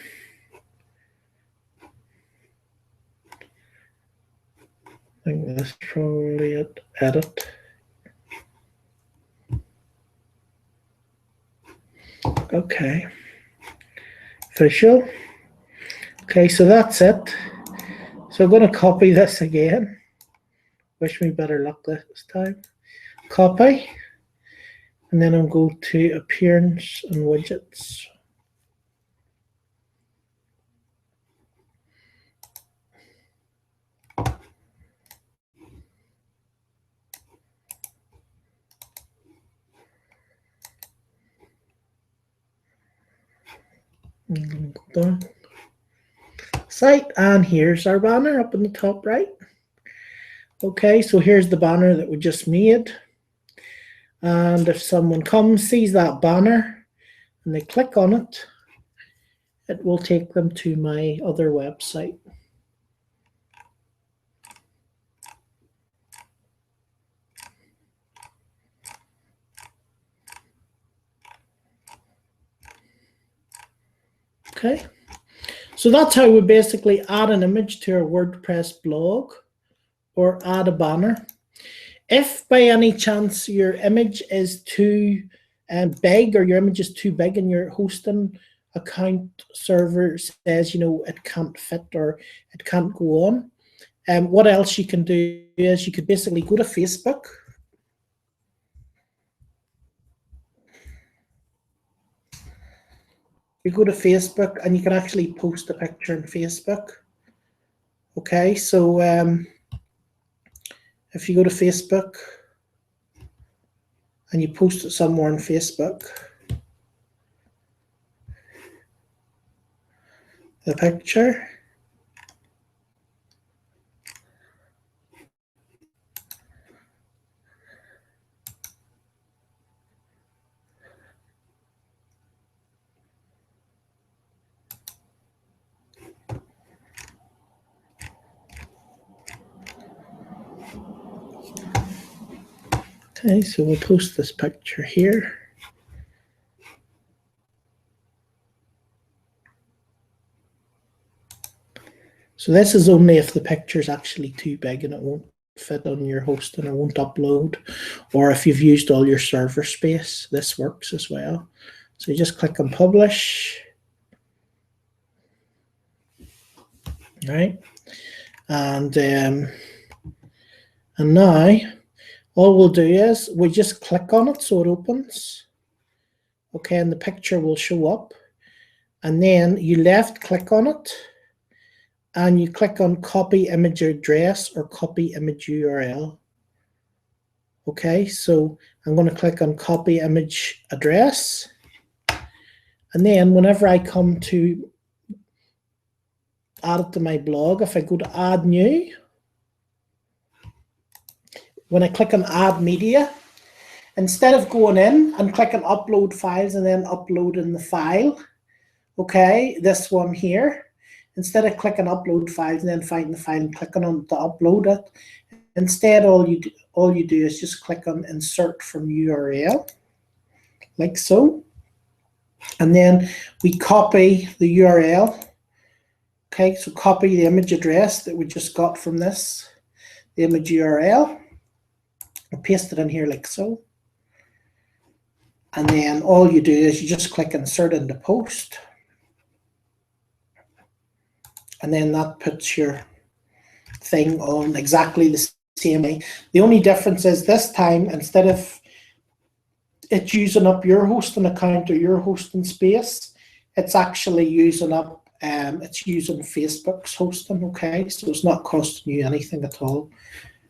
think that's probably it. Edit. Okay. Official. Okay, so that's it. So I'm going to copy this again. Wish me better luck this time. Copy. And then I'll go to appearance and widgets. Go down. Site, and here's our banner up in the top right. Okay, so here's the banner that we just made. And if someone comes, sees that banner, and they click on it, it will take them to my other website. Okay, so that's how we basically add an image to our WordPress blog or add a banner. If by any chance your image is too big, or your image is too big and your hosting account server says, you know, it can't fit or it can't go on, what else you can do is you could basically go to Facebook. You go to Facebook and you can actually post a picture in Facebook. Okay, so if you go to Facebook and you post it somewhere on Facebook, the picture, okay, so we'll post this picture here. So this is only if the picture is actually too big and it won't fit on your host and it won't upload, or if you've used all your server space, this works as well. So you just click on publish, right? And now all we'll do is we just click on it so it opens. Okay, and the picture will show up, and then you left click on it and you click on copy image address or copy image URL. Okay, so I'm going to click on copy image address, and then whenever I come to add it to my blog, if I go to add new, when I click on add media, instead of going in and clicking upload files and then uploading the file, okay, this one here, instead of clicking upload files and then finding the file and clicking on to upload it, instead all you do is just click on insert from URL, like so, and then we copy the URL. Okay, so copy the image address that we just got from this, the image URL, and paste it in here like so. And then all you do is you just click insert into post. And then that puts your thing on exactly the same way. The only difference is this time, instead of it using up your hosting account or your hosting space, it's actually using up, it's using Facebook's hosting, okay? So it's not costing you anything at all.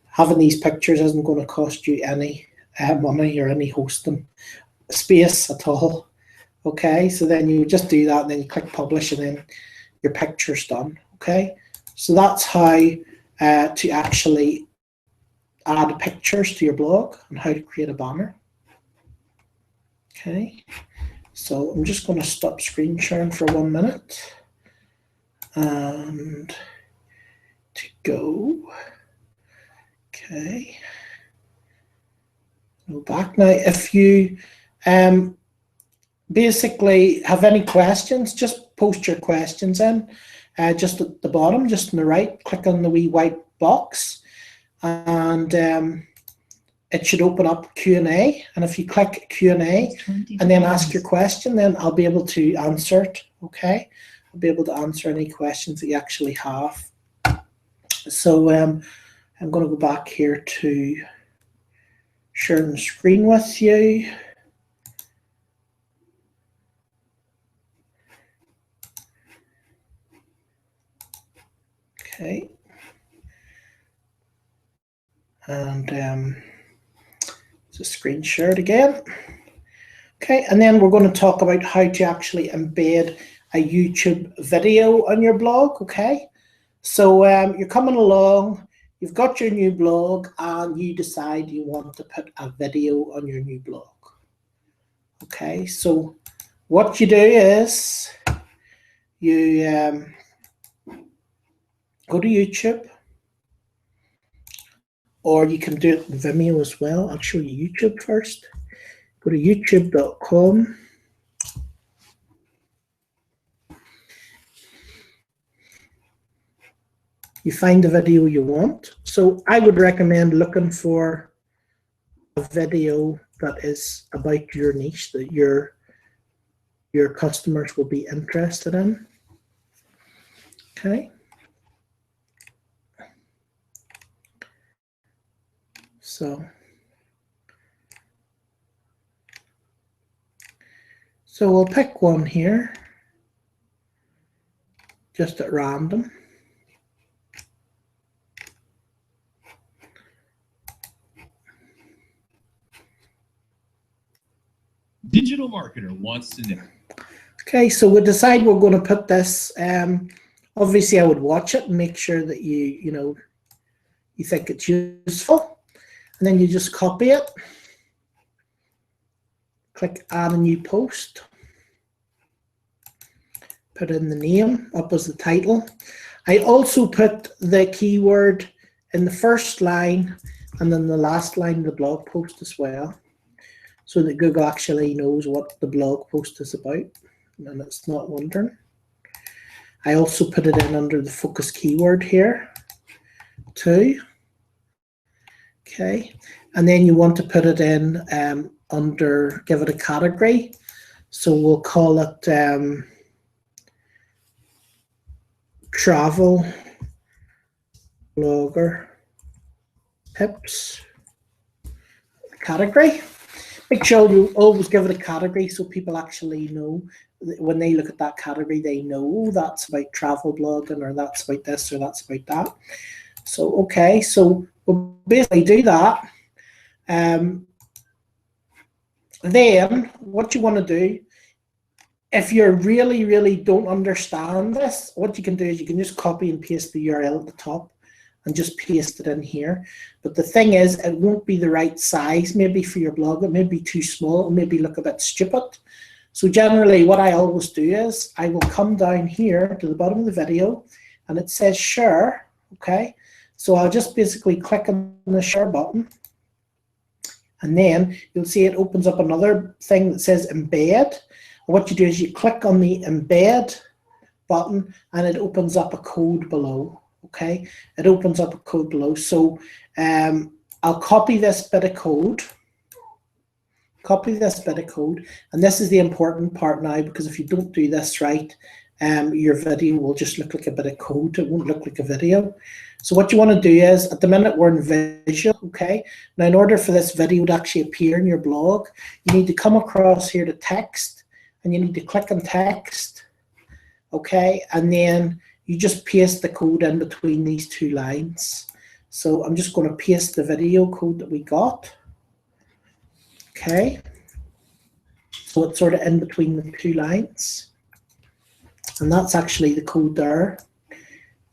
Having these pictures isn't going to cost you any money or any hosting space at all, okay? So then you just do that, and then you click publish, and then your picture's done, okay? So that's how to actually add pictures to your blog and how to create a banner. Okay, so I'm just going to stop screen sharing for 1 minute and to go. Okay, go back now. If you basically have any questions, just post your questions in. Just at the bottom, just on the right, click on the wee white box, and it should open up Q&A. And if you click Q&A and then ask your question, then I'll be able to answer it, okay? I'll be able to answer any questions that you actually have. So I'm going to go back here to sharing the screen with you. Okay. And just screen share it again. Okay, and then we're going to talk about how to actually embed a YouTube video on your blog, okay? So you're coming along, you've got your new blog, and you decide you want to put a video on your new blog. Okay, so what you do is you go to YouTube, or you can do it in Vimeo as well. I'll show you YouTube first. Go to youtube.com. You find the video you want. So I would recommend looking for a video that is about your niche, that your customers will be interested in. Okay. So we'll pick one here, just at random. Digital marketer wants to know. Okay, so we decide we're going to put this. Obviously, I would watch it and make sure that you think it's useful, and then you just copy it. Click add a new post. Put in the name up as the title. I also put the keyword in the first line and then the last line of the blog post as well, so that Google actually knows what the blog post is about and it's not wondering. I also put it in under the focus keyword here too. Okay, and then you want to put it in under, give it a category. So we'll call it travel blogger tips category. Make sure you always give it a category so people actually know when they look at that category, they know that's about travel blogging, or that's about this, or that's about that. So, okay, so we'll basically do that. Then what you want to do, if you really don't understand this, what you can do is you can just copy and paste the URL at the top and just paste it in here. But the thing is, it won't be the right size maybe for your blog. It may be too small, it may be look a bit stupid. So generally what I always do is I will come down here to the bottom of the video and it says share, okay? So I'll just basically click on the share button, and then you'll see it opens up another thing that says embed. What you do is you click on the embed button and it opens up a code below. Okay, it opens up a code below. So I'll copy this bit of code. Copy this bit of code, and this is the important part now, because if you don't do this right, your video will just look like a bit of code. It won't look like a video. So what you want to do is, at the minute we're in visual, okay? Now in order for this video to actually appear in your blog, you need to come across here to text, and you need to click on text, okay? And then you just paste the code in between these two lines. So I'm just going to paste the video code that we got. Okay. So it's sort of in between the two lines. And that's actually the code there.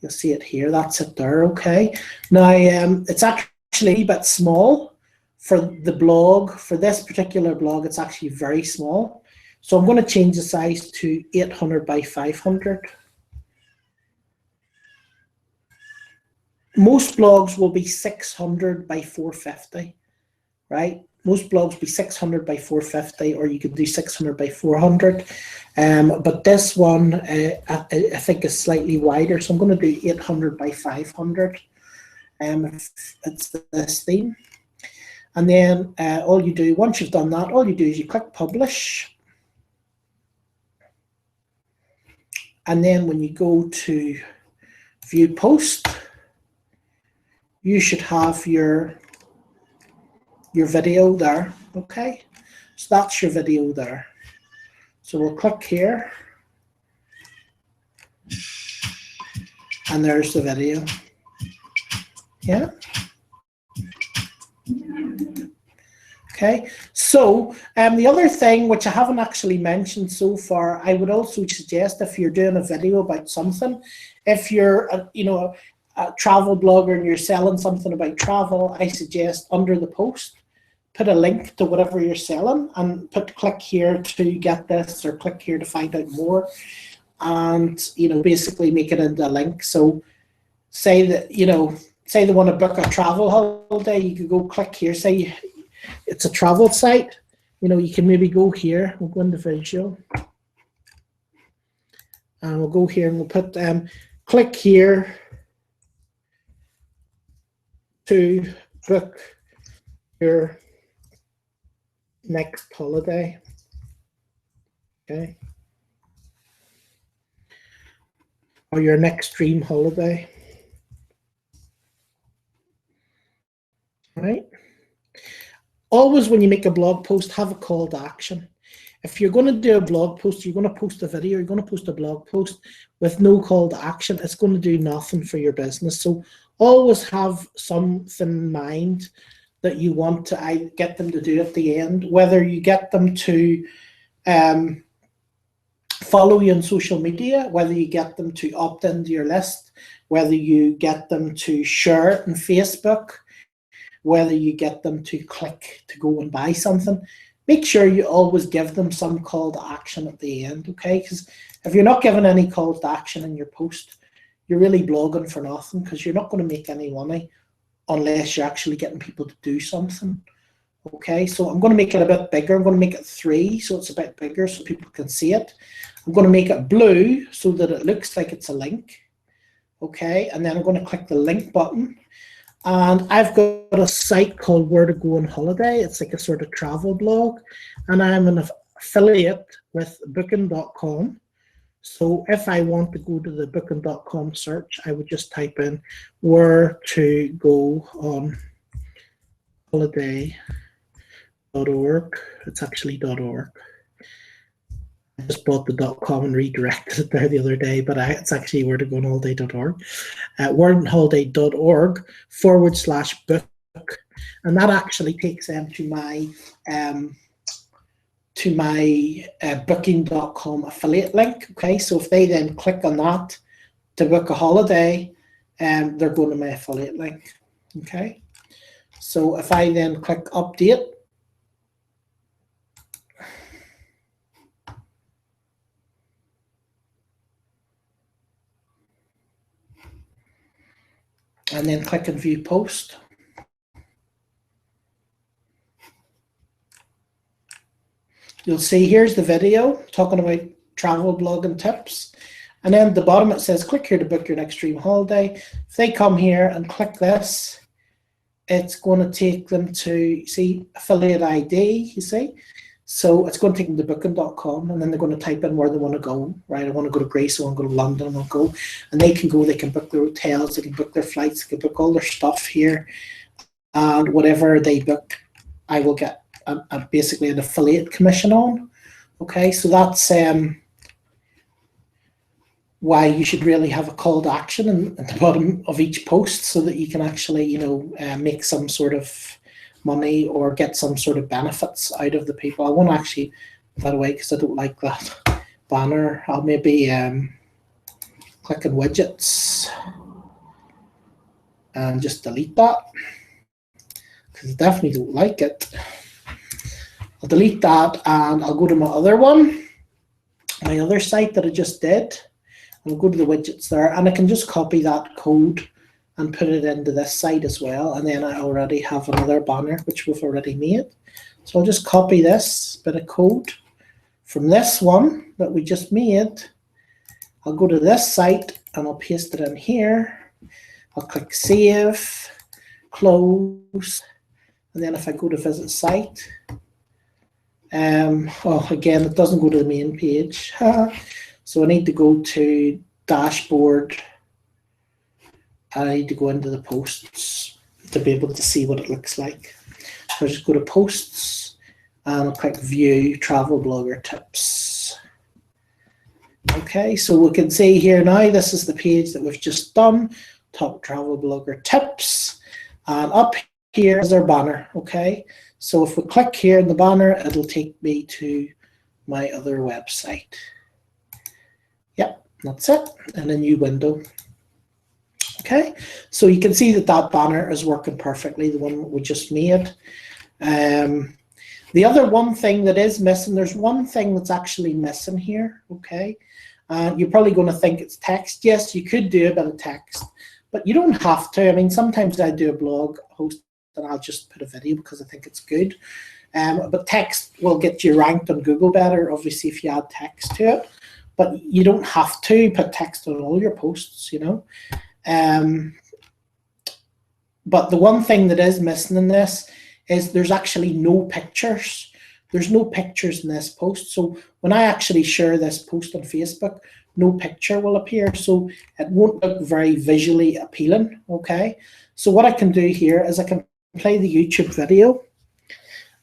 You'll see it here. That's it there. Okay. Now it's actually a bit small for the blog. For this particular blog, it's actually very small. So I'm going to change the size to 800 by 500. Most blogs will be 600 by 450, right? Most blogs be 600 by 450, or you could do 600 by 400. But this one, I think, is slightly wider, so I'm going to do 800 by 500. It's this theme. And then all you do, once you've done that, all you do is you click publish. And then when you go to view post, you should have your video there, okay? So that's your video there. So we'll click here, and there's the video. Yeah. Okay, so the other thing which I haven't actually mentioned so far, I would also suggest if you're doing a video about something, if you're a travel blogger and you're selling something about travel, I suggest under the post, put a link to whatever you're selling and click here to get this or click here to find out more, and basically make it into a link. So say that say they want to book a travel holiday, you could go click here, say it's a travel site, you can maybe go here, we'll go into visual, and we'll go here and we'll put click here to book your next holiday. Okay, or your next dream holiday. Right? Always when you make a blog post, have a call to action. If you're going to do a blog post, you're going to post a video, you're going to post a blog post with no call to action, it's going to do nothing for your business. So always have something in mind that you want to get them to do at the end, whether you get them to follow you on social media, whether you get them to opt into your list, whether you get them to share it on Facebook, whether you get them to click to go and buy something. Make sure you always give them some call to action at the end, okay? Because if you're not giving any call to action in your post, you're really blogging for nothing, because you're not going to make any money unless you're actually getting people to do something. Okay, so I'm going to make it a bit bigger. I'm going to make it 3, so it's a bit bigger so people can see it. I'm going to make it blue so that it looks like it's a link. Okay, and then I'm going to click the link button. And I've got a site called Where to Go on Holiday. It's like a sort of travel blog. And I'm an affiliate with Booking.com. So if I want to go to the Booking.com search, I would just type in Where to Go on Holiday.org. It's actually .org. I just bought the .com and redirected it there the other day, but it's actually Where to Go on Holiday.org. wheretonholiday.org/book, and that actually takes them to my Booking.com affiliate link. Okay, so if they then click on that to book a holiday, they're going to my affiliate link. Okay, so if I then click update, and then click on view post, you'll see here's the video talking about travel blogging tips. And then at the bottom it says click here to book your next dream holiday. If they come here and click this, it's going to take them to, see, affiliate ID, you see? So it's going to take them to Booking.com, and then they're going to type in where they want to go, right? I want to go to Greece, I want to go to London, I want to go. And they can go, they can book their hotels, they can book their flights, they can book all their stuff here. And whatever they book, I will get basically an affiliate commission on. Okay, so that's why you should really have a call to action at the bottom of each post, so that you can actually, make some sort of money or get some sort of benefits out of the people. I won't actually put that away because I don't like that banner. I'll maybe click on widgets and just delete that, because I definitely don't like it. I'll delete that and I'll go to my other one, my other site that I just did. I'll go to the widgets there, and I can just copy that code and put it into this site as well. And then I already have another banner which we've already made. So I'll just copy this bit of code from this one that we just made. I'll go to this site and I'll paste it in here. I'll click save, close, and then if I go to visit site, again, it doesn't go to the main page. So I need to go to dashboard. I need to go into the posts to be able to see what it looks like. So I just go to posts and I'll click view travel blogger tips. Okay, so we can see here now, this is the page that we've just done, top travel blogger tips. And up here is our banner, okay? So if we click here in the banner, it'll take me to my other website. Yep, that's it, in a new window. Okay, so you can see that that banner is working perfectly, the one we just made. The other one thing that is missing, there's one thing that's actually missing here, okay? You're probably going to think it's text. Yes, you could do a bit of text, but you don't have to. I mean, sometimes I do a blog post and I'll just put a video because I think it's good. But text will get you ranked on Google better, obviously, if you add text to it. But you don't have to put text on all your posts, you know. But the one thing that is missing in this is there's actually no pictures. There's no pictures in this post. So when I actually share this post on Facebook, no picture will appear. So it won't look very visually appealing, okay? So what I can do here is I can play the YouTube video.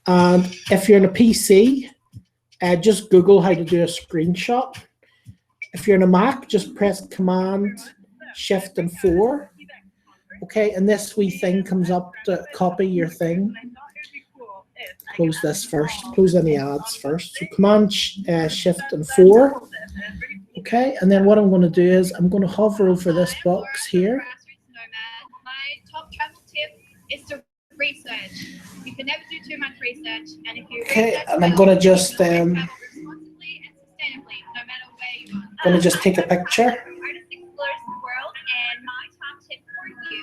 And if you're in a PC, just Google how to do a screenshot. If you're in a Mac, just press Command, Shift, and 4. Okay, and this wee thing comes up to copy your thing. Close this first. Close any ads first. So Command, Shift, and 4. Okay, and then what I'm going to do is I'm going to hover over this box here. My top travel tip is to research. You can never do too much research, and if you okay, and I'm going to just responsibly and sustainably, no matter where you are. Going to just take a picture. Artist explores the world, and my top tip for you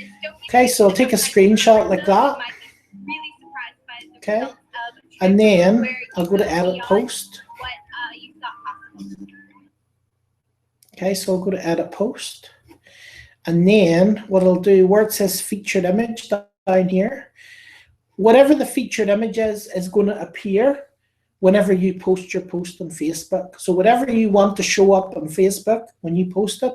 is don't be okay, so I'll take a screenshot like that. really surprised by the Okay, results of the trip and then where I'll go to you edit beyond post. what you thought possible. Okay, so I'll go to edit post. And then what I'll do, where it says featured image down here, whatever the featured image is going to appear whenever you post your post on Facebook. So whatever you want to show up on Facebook when you post it,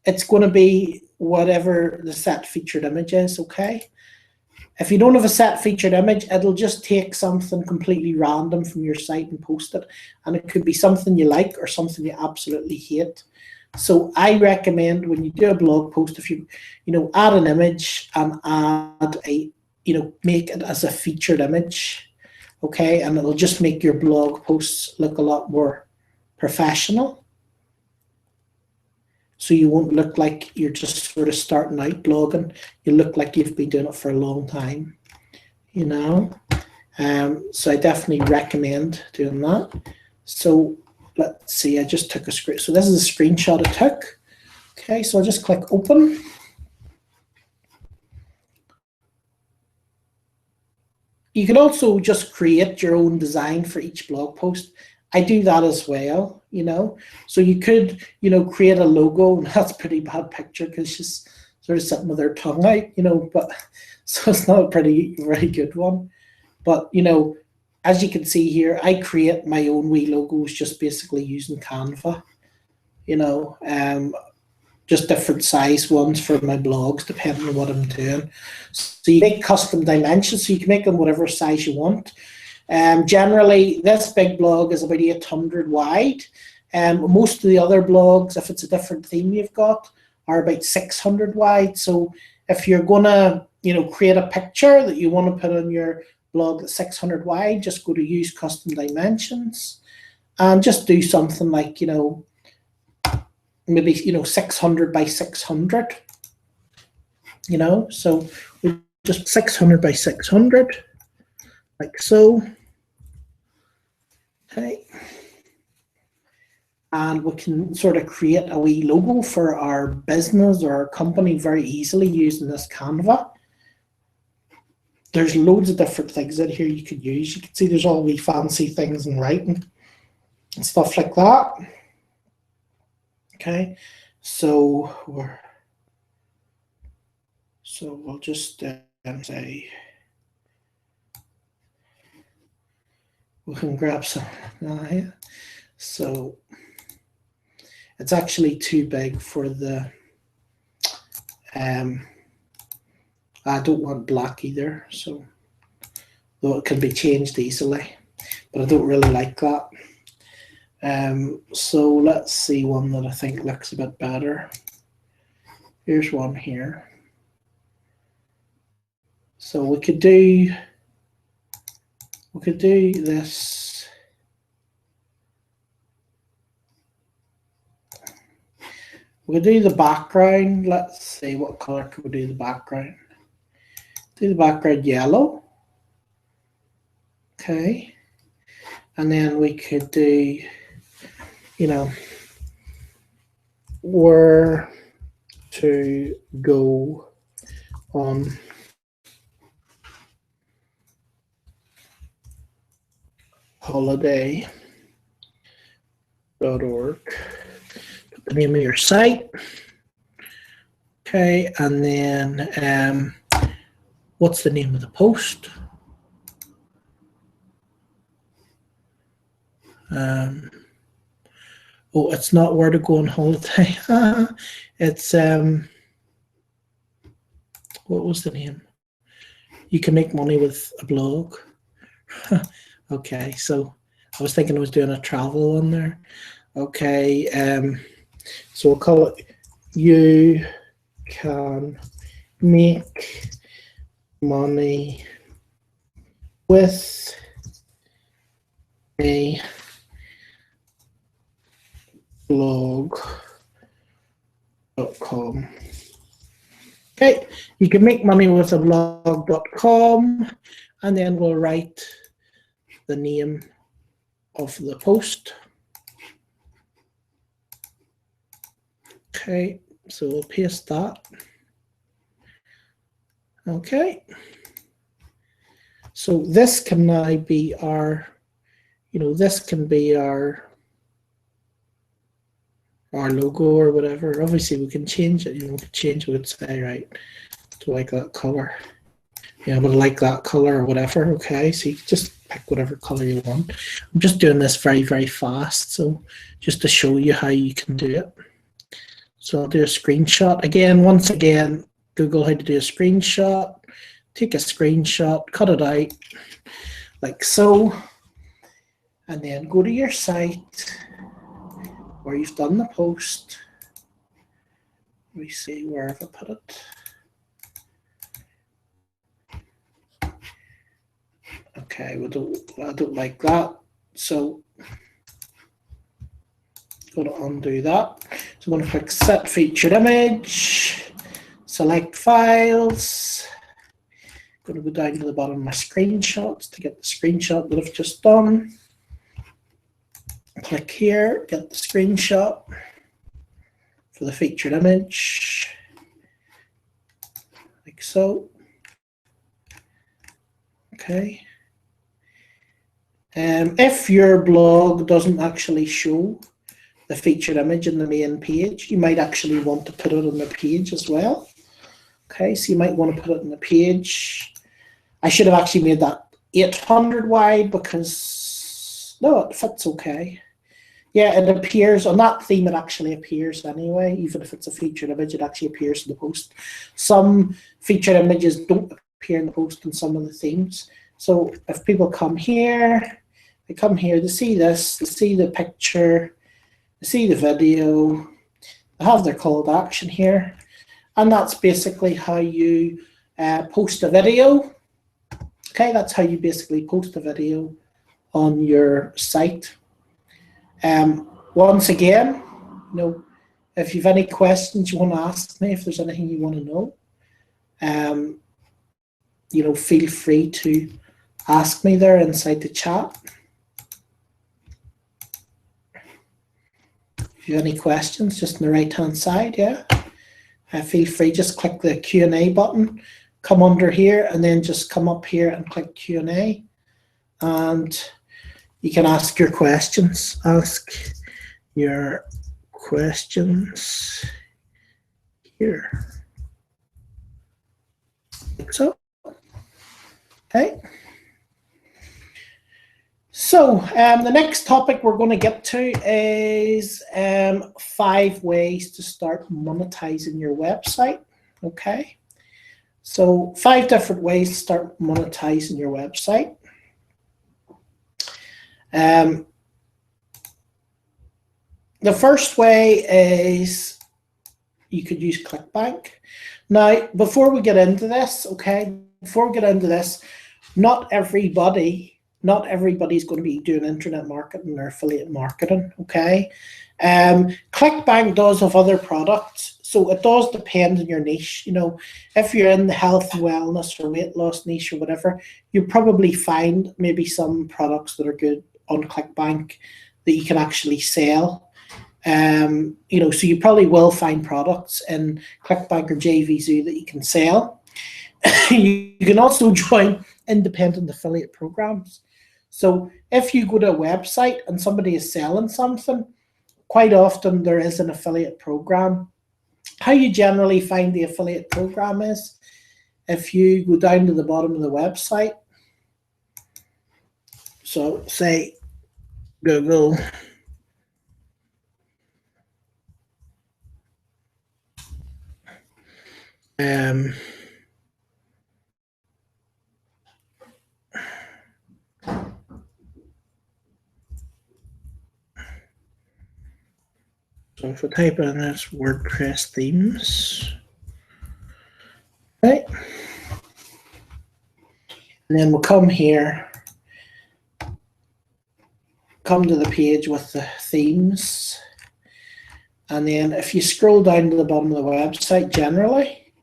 it's going to be whatever the set featured image is, okay? If you don't have a set featured image, it'll just take something completely random from your site and post it. And it could be something you like or something you absolutely hate. So I recommend when you do a blog post, if you add an image and add a, make it as a featured image, okay? And it'll just make your blog posts look a lot more professional. So you won't look like you're just sort of starting out blogging. You look like you've been doing it for a long time, So I definitely recommend doing that. So let's see, I just took a screen. So this is a screenshot I took. Okay, so I'll just click open. You can also just create your own design for each blog post. I do that as well, So you could, create a logo, and that's a pretty bad picture because she's sort of sitting with her tongue out, but so it's not a very good one. But, as you can see here, I create my own wee logos just basically using Canva, just different size ones for my blogs, depending on what I'm doing. So you make custom dimensions, so you can make them whatever size you want. Generally, this big blog is about 800 wide. Most of the other blogs, if it's a different theme you've got, are about 600 wide. So if you're gonna, create a picture that you want to put on your blog that's 600 wide, just go to use custom dimensions and just do something like, maybe 600 by 600. So we just 600 by 600. Like so. Okay. And we can sort of create a wee logo for our business or our company very easily using this Canva. There's loads of different things in here you could use. You can see there's all wee fancy things in writing and stuff like that. Okay, so we'll just say we can grab some here. So it's actually too big for the I don't want black either, so though it can be changed easily, but I don't really like that. So let's see one that I think looks a bit better. Here's one here. So we could do We could do this. We could do the background. Let's see, what color could we do the background? Do the background yellow. Okay. And then we could do, you know, where to go on holiday.org. Put the name of your site. Okay, and then what's the name of the post? Oh, it's not where to go on holiday. It's what was the name? You can make money with a blog. Okay, so I was thinking I was doing a travel on there. Okay, so we'll call it You Can Make Money with a blog.com. Okay, you can make money with a blog.com, and then we'll write the name of the post. Okay, so we'll paste that. Okay, so this can now be our, this can be our logo or whatever. Obviously we can change it, we can change what it's say, right, to like that color. Yeah, but I like that color or whatever. Okay, so you can just pick whatever color you want. I'm just doing this very, very fast, so just to show you how you can do it. So I'll do a screenshot. Again, once again, Google how to do a screenshot. Take a screenshot, cut it out like so, and then go to your site where you've done the post. Let me see, where have I put it? Okay, I don't like that, so I'm going to undo that. So I'm going to click Set Featured Image, select Files. I'm going to go down to the bottom of my screenshots to get the screenshot that I've just done. Click here, get the screenshot for the featured image, like so. Okay. If your blog doesn't actually show the featured image in the main page, you might actually want to put it on the page as well. Okay, so you might want to put it on the page. I should have actually made that 800 wide because, no, it fits okay. Yeah, it appears on that theme, it actually appears anyway, even if it's a featured image, it actually appears in the post. Some featured images don't appear in the post in some of the themes. So if people come here, they come here, they see this, they see the picture, they see the video, they have their call to action here. And that's basically how you post a video. Okay, that's how you basically post a video on your site. Once again, if you've any questions you want to ask me, if there's anything you want to know, feel free to ask me there inside the chat. If you have any questions, just on the right-hand side, yeah. Feel free, just click the Q&A button, come under here, and then just come up here and click Q&A. And you can ask your questions. Ask your questions here. So, okay. So the next topic we're going to get to is 5 ways to start monetizing your website. Okay. So 5 different ways to start monetizing your website. The first way is you could use ClickBank. Now, before we get into this, not everybody not everybody's going to be doing internet marketing or affiliate marketing, okay? ClickBank does have other products, so it does depend on your niche. You know, if you're in the health and wellness or weight loss niche or whatever, you'll probably find maybe some products that are good on ClickBank that you can actually sell. You know, so you probably will find products in ClickBank or JVZoo that you can sell. You can also join independent affiliate programs. So if you go to a website and somebody is selling something, quite often there is an affiliate program. How you generally find the affiliate program is if you go down to the bottom of the website. So say Google. So if we type in this WordPress themes, right? And then we'll come here, come to the page with the themes. And then if you scroll down to the bottom of the website, generally,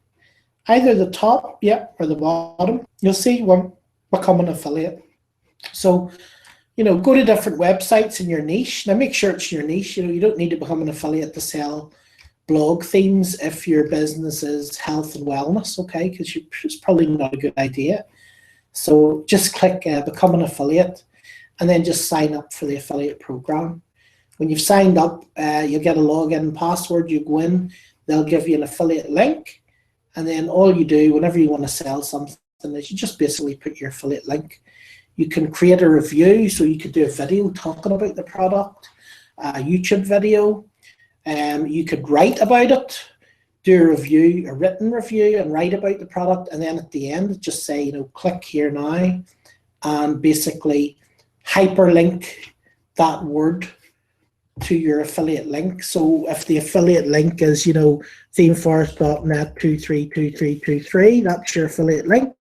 either the top, or the bottom, you'll see one, become an affiliate. So, you know, go to different websites in your niche. Now make sure it's your niche. You know, you don't need to become an affiliate to sell blog themes if your business is health and wellness, okay? Because it's probably not a good idea. So just click become an affiliate and then just sign up for the affiliate program. When you've signed up, you'll get a login password. You go in, they'll give you an affiliate link. And then all you do whenever you want to sell something is you just basically put your affiliate link. You can create a review, so you could do a video talking about the product, a YouTube video. You could write about it, do a review, a written review, and write about the product. And then at the end, just say, you know, click here now, and basically hyperlink that word to your affiliate link. So if the affiliate link is, you know, themeforest.net 232323, that's your affiliate link.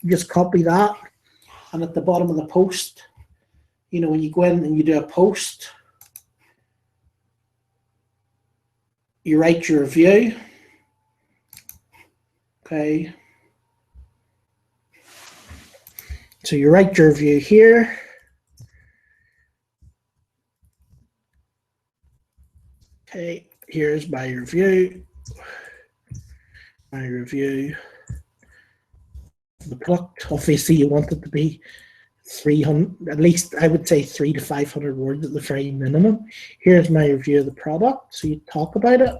You just copy that. And at the bottom of the post, you know, when you go in and you do a post, you write your review. Okay. So you write your review here. Okay, here's my review. My review. The product, obviously you want it to be 300, at least I would say 300 to 500 words at the very minimum. Here's my review of the product. So you talk about it,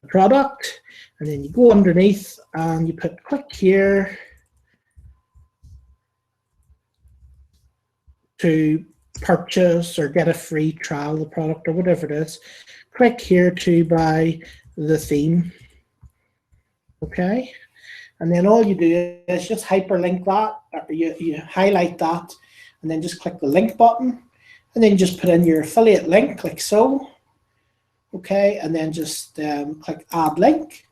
the product, and then you go underneath and you put click here to purchase or get a free trial of the product or whatever it is. Click here to buy the theme. Okay. And then all you do is just hyperlink that, or you highlight that, and then just click the link button, and then just put in your affiliate link, like so. Okay, and then just click add link,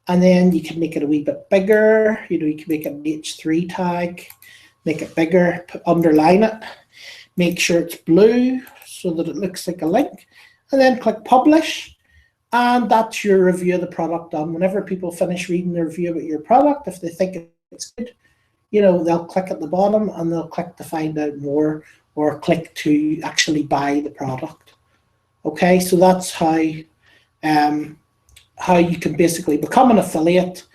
and then you can make it a wee bit bigger. You know, you can make it an H3 tag, make it bigger, underline it, make sure it's blue so that it looks like a link, and then click publish. And that's your review of the product done. Whenever people finish reading the review about your product, if they think it's good, you know, they'll click at the bottom and they'll click to find out more or click to actually buy the product. Okay, so that's how you can basically become an affiliate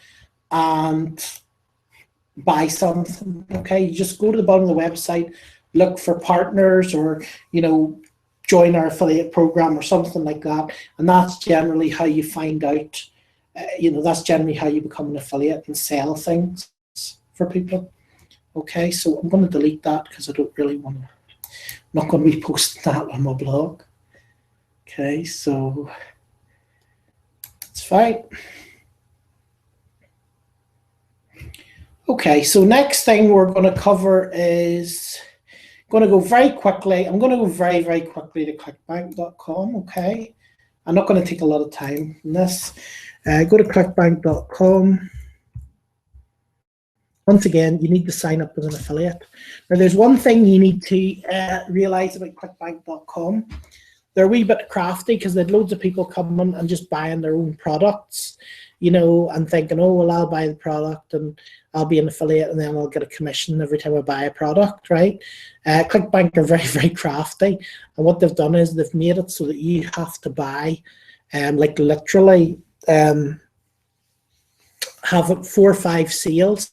and buy something. Okay, you just go to the bottom of the website, look for partners, or, you know, join our affiliate program or something like that, and that's generally how you find out, you know, that's generally how you become an affiliate and sell things for people. Okay, so I'm going to delete that because I don't really want to, I'm not going to be posting that on my blog. Okay, so it's fine. Okay, so next thing we're going to cover is going to go very quickly. I'm going to go very, very quickly to clickbank.com, okay? I'm not going to take a lot of time in this. Go to clickbank.com. once again, you need to sign up as an affiliate. Now, there's one thing you need to realize about clickbank.com. They're a wee bit crafty because there's loads of people coming and just buying their own products, you know, and thinking, oh, well, I'll buy the product and I'll be an affiliate and then I'll get a commission every time I buy a product, right? ClickBank are very, very crafty. And what they've done is they've made it so that you have to buy, like literally have 4 or 5 sales,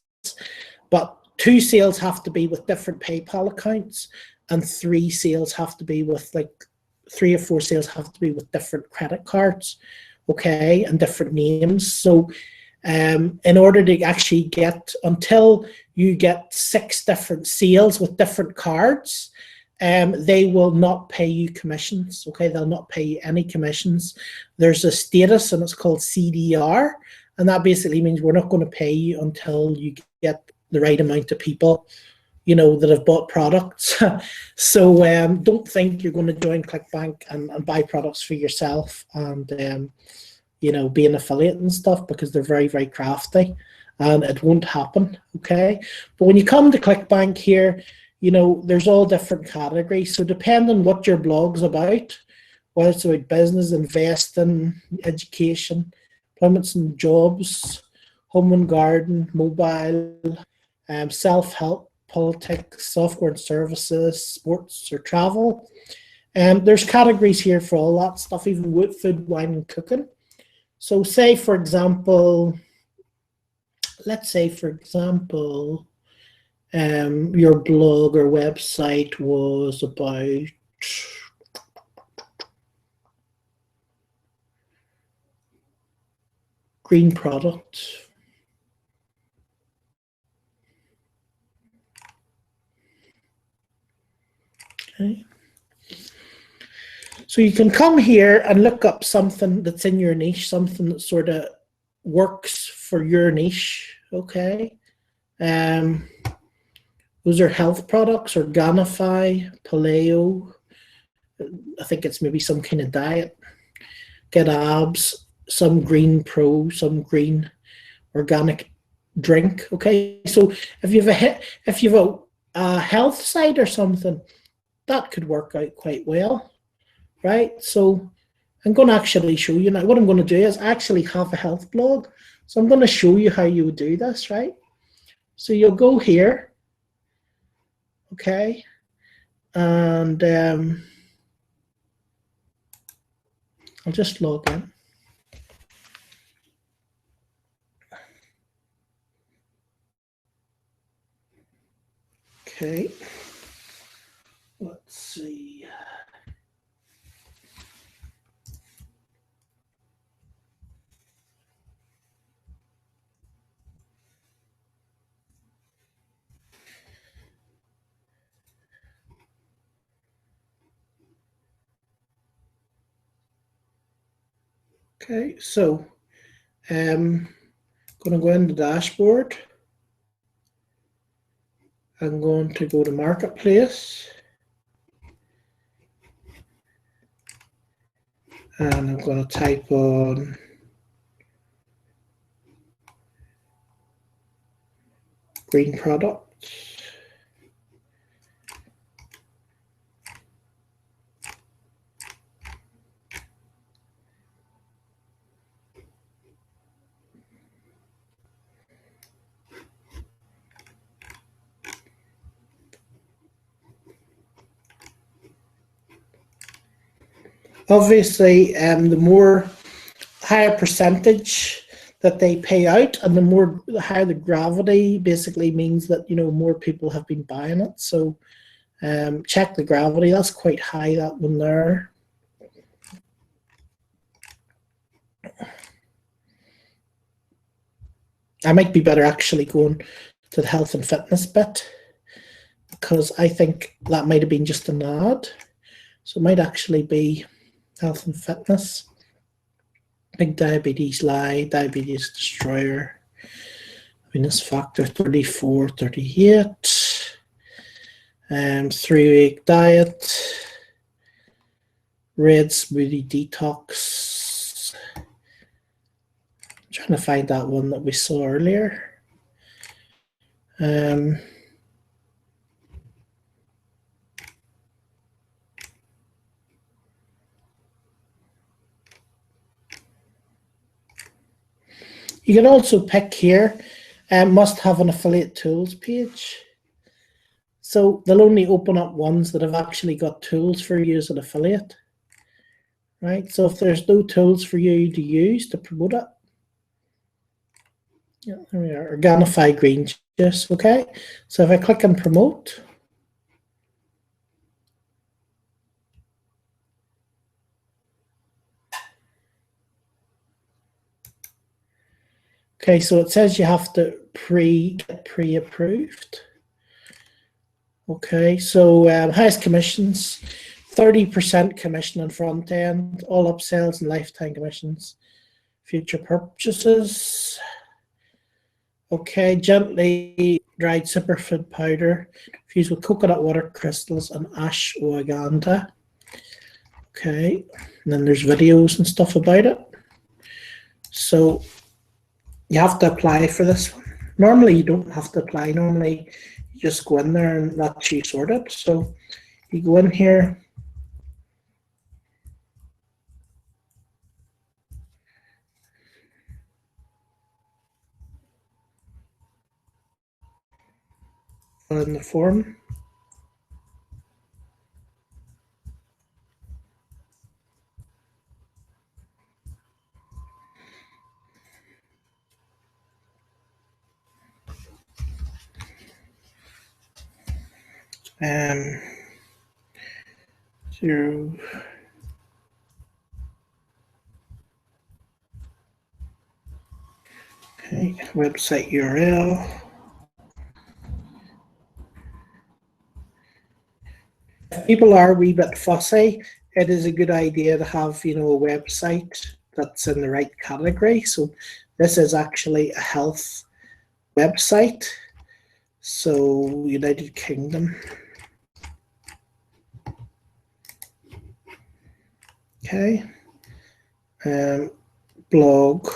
but 2 sales have to be with different PayPal accounts and 3 sales have to be with like 3 or 4 sales have to be with different credit cards, okay, and different names. So in order to actually get, until you get 6 different sales with different cards, they will not pay you commissions, okay? They'll not pay you any commissions. There's a status and it's called CDR, and that basically means we're not going to pay you until you get the right amount of people, you know, that have bought products. So don't think you're going to join ClickBank and buy products for yourself and you know, be an affiliate and stuff, because they're very, very crafty and it won't happen, okay? But when you come to ClickBank here, you know, there's all different categories. So depending on what your blog's about, whether it's about business, investing, education, employments and jobs, home and garden, mobile, self-help, politics, software and services, sports or travel. There's categories here for all that stuff, even with food, wine and cooking. So say, for example, let's say, for example, your blog or website was about green products. Okay. So you can come here and look up something that's in your niche, something that sort of works for your niche, okay? Those are health products, Organifi, Paleo. I think it's maybe some kind of diet. Get abs, some green pro, some green organic drink, okay? So if you have a health site or something, that could work out quite well. Right, so I'm going to actually show you now. What I'm going to do is actually have a health blog. So I'm going to show you how you would do this, right? So you'll go here, okay, and I'll just log in. Okay, let's see. Okay, so I'm going to go into the dashboard. I'm going to go to Marketplace. And I'm going to type on green products. Obviously, the higher percentage that they pay out, and the higher the gravity basically means that, you know, more people have been buying it. So check the gravity. That's quite high, that one there. I might be better actually going to the health and fitness bit, because I think that might have been just an ad. So it might actually be health and fitness. Big diabetes lie, diabetes destroyer, venous factor 34, 38, 3-week diet, red smoothie detox. I'm trying to find that one that we saw earlier. Um, you can also pick here, must have an affiliate tools page. So they'll only open up ones that have actually got tools for you as an affiliate, right? So if there's no tools for you to use to promote it, yeah, there we are, Organifi green juice, okay? So if I click on promote, okay, so it says you have to get pre-approved. Okay, so highest commissions, 30% commission on front end, all upsells and lifetime commissions, future purchases. Okay, gently dried superfood powder, fused with coconut water crystals and ashwagandha. Okay, and then there's videos and stuff about it. So you have to apply for this one. Normally you don't have to apply. Normally you just go in there and let you sort it. So you go in here. Fill in the form. Zero. Okay, website URL. If people are a wee bit fussy, it is a good idea to have, you know, a website that's in the right category. So this is actually a health website. So United Kingdom. Okay. Blog.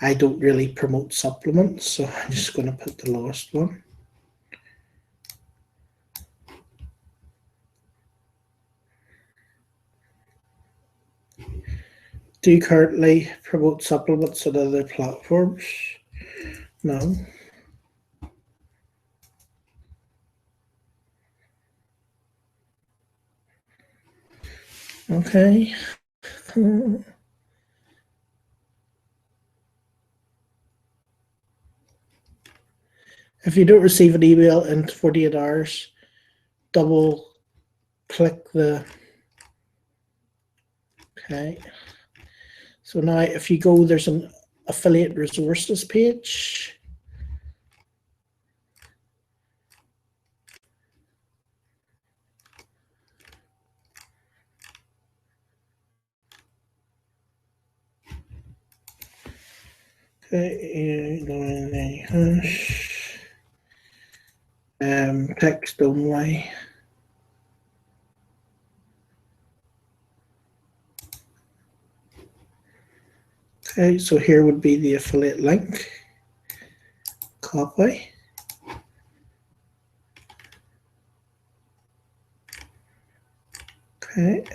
I don't really promote supplements, so I'm just going to put the lowest one. Do you currently promote supplements on other platforms? No. Okay. If you don't receive an email in 48 hours, double click the, okay. So now if you go, there's an affiliate resources page. Okay, text only. Okay, so here would be the affiliate link. Copy. Okay.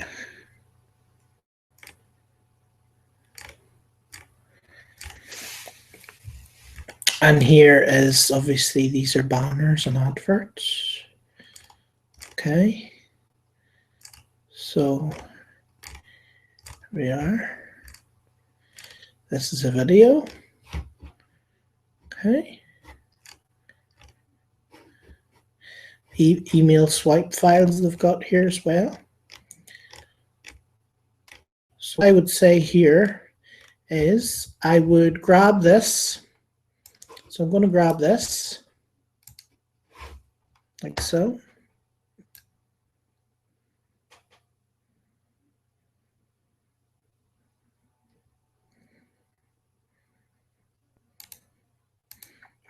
And here is obviously these are banners and adverts. Okay. So here we are. This is a video. Okay. Email swipe files they've got here as well. So I would say here is I would grab this. So I'm going to grab this like so.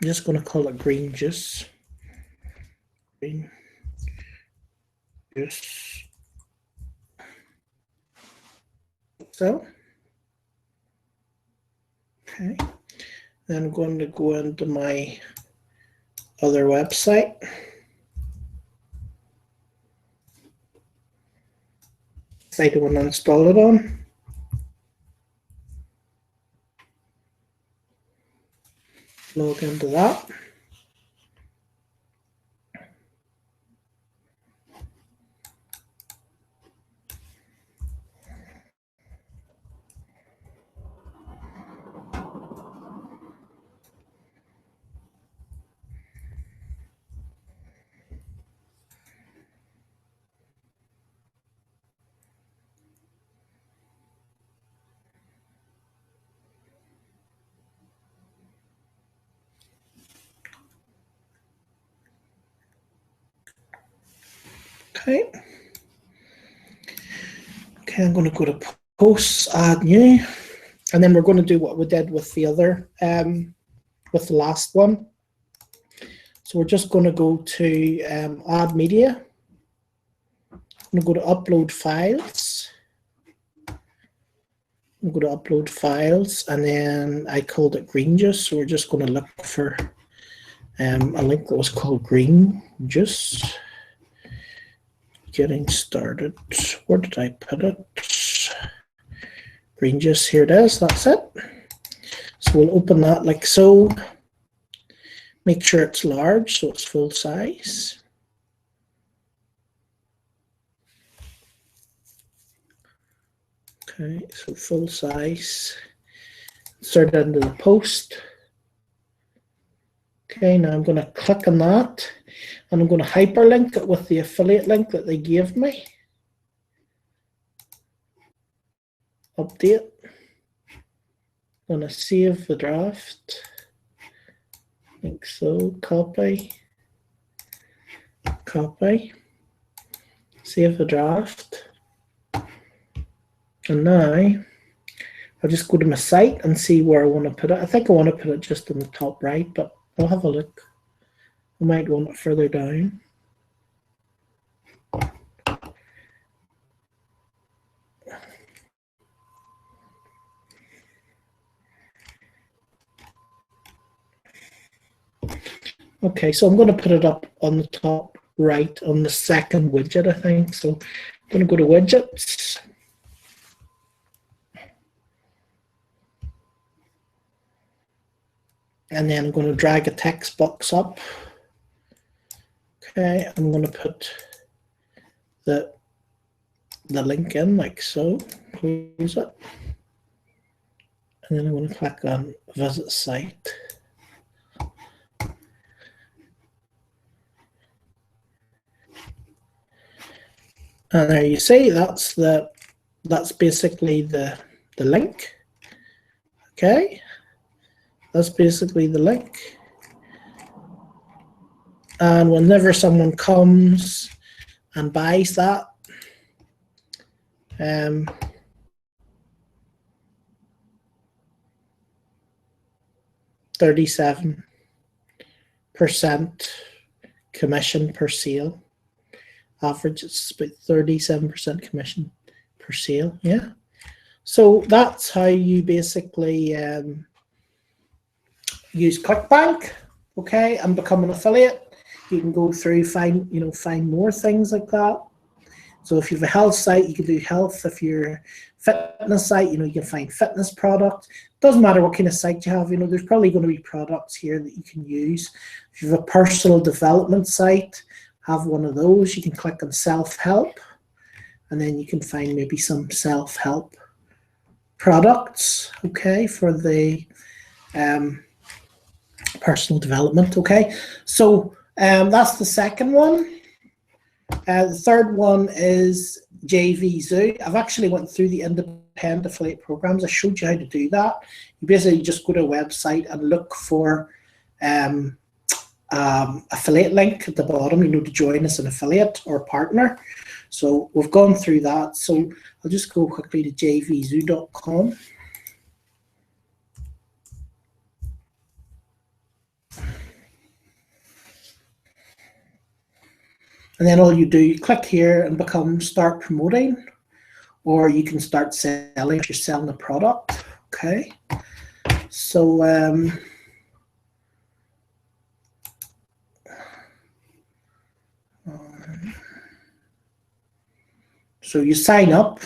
I'm just going to call it green juice. Green juice. so. Okay, then I'm going to go into my other website. Site I want to install it on. Log into that. Okay. Okay, I'm going to go to posts, add new, and then we're going to do what we did with the other, with the last one. So we're just going to go to add media. I'm going to go to upload files. I'm going to upload files, and then I called it Green Juice. So we're just going to look for a link that was called Green Juice. Getting started. Where did I put it? Green Juice, here it is, that's it. So we'll open that like so. Make sure it's large, so it's full size. Okay, so full size. Insert it into the post. Okay, now I'm going to click on that, and I'm going to hyperlink it with the affiliate link that they gave me. Update. I'm going to save the draft. Like so, copy. Copy. Save the draft. And now, I'll just go to my site and see where I want to put it. I think I want to put it just in the top right, but I'll have a look. I might want it further down. Okay, so I'm going to put it up on the top right on the second widget, I think. So I'm going to go to widgets. And then I'm going to drag a text box up. Okay, I'm going to put the link in like so. Close it. And then I'm going to click on visit site. And there you see that's basically the link. Okay. That's basically the link. And whenever someone comes and buys that, 37% commission per sale. Average, it's about 37% commission per sale. Yeah. So that's how you basically use ClickBank, okay, and become an affiliate. You can go through, find more things like that. So if you have a health site, you can do health. If you're a fitness site, you can find fitness products. Doesn't matter what kind of site you have, there's probably going to be products here that you can use. If you have a personal development site, have one of those. You can click on self-help, and then you can find maybe some self-help products, okay, for the personal development, okay. So that's the second one. The third one is JVZoo. I've actually went through the independent affiliate programs. I showed you how to do that. You basically just go to a website and look for affiliate link at the bottom, to join as an affiliate or partner. So we've gone through that. So I'll just go quickly to jvzoo.com. And then all you do, you click here and start promoting. or you can start selling if you're selling a product. Okay, so so you sign up,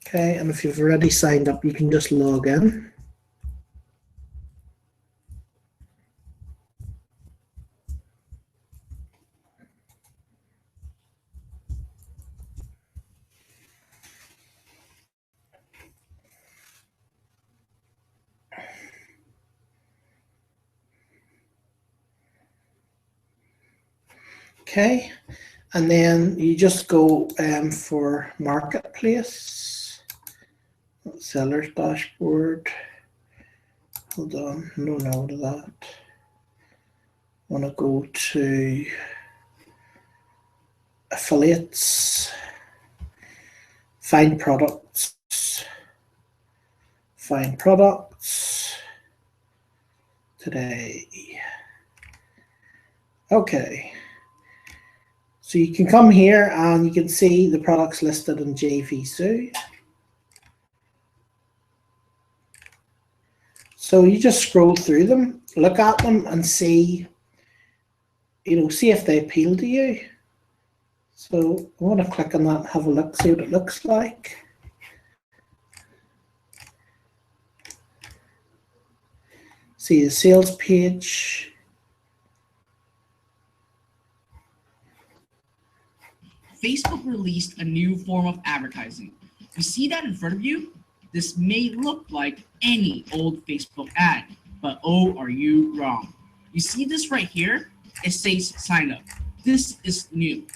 okay, and if you've already signed up, you can just log in. Okay, and then you just go for marketplace, seller's dashboard. Hold on, no to that. I want to go to affiliates, find products, today. Okay. So you can come here and you can see the products listed in JVZoo. So you just scroll through them, look at them and see, see if they appeal to you. So I want to click on that and have a look, see what it looks like. See the sales page. Facebook released a new form of advertising. You see that in front of you? This may look like any old Facebook ad, but oh, are you wrong. You see this right here? It says sign up. This is new.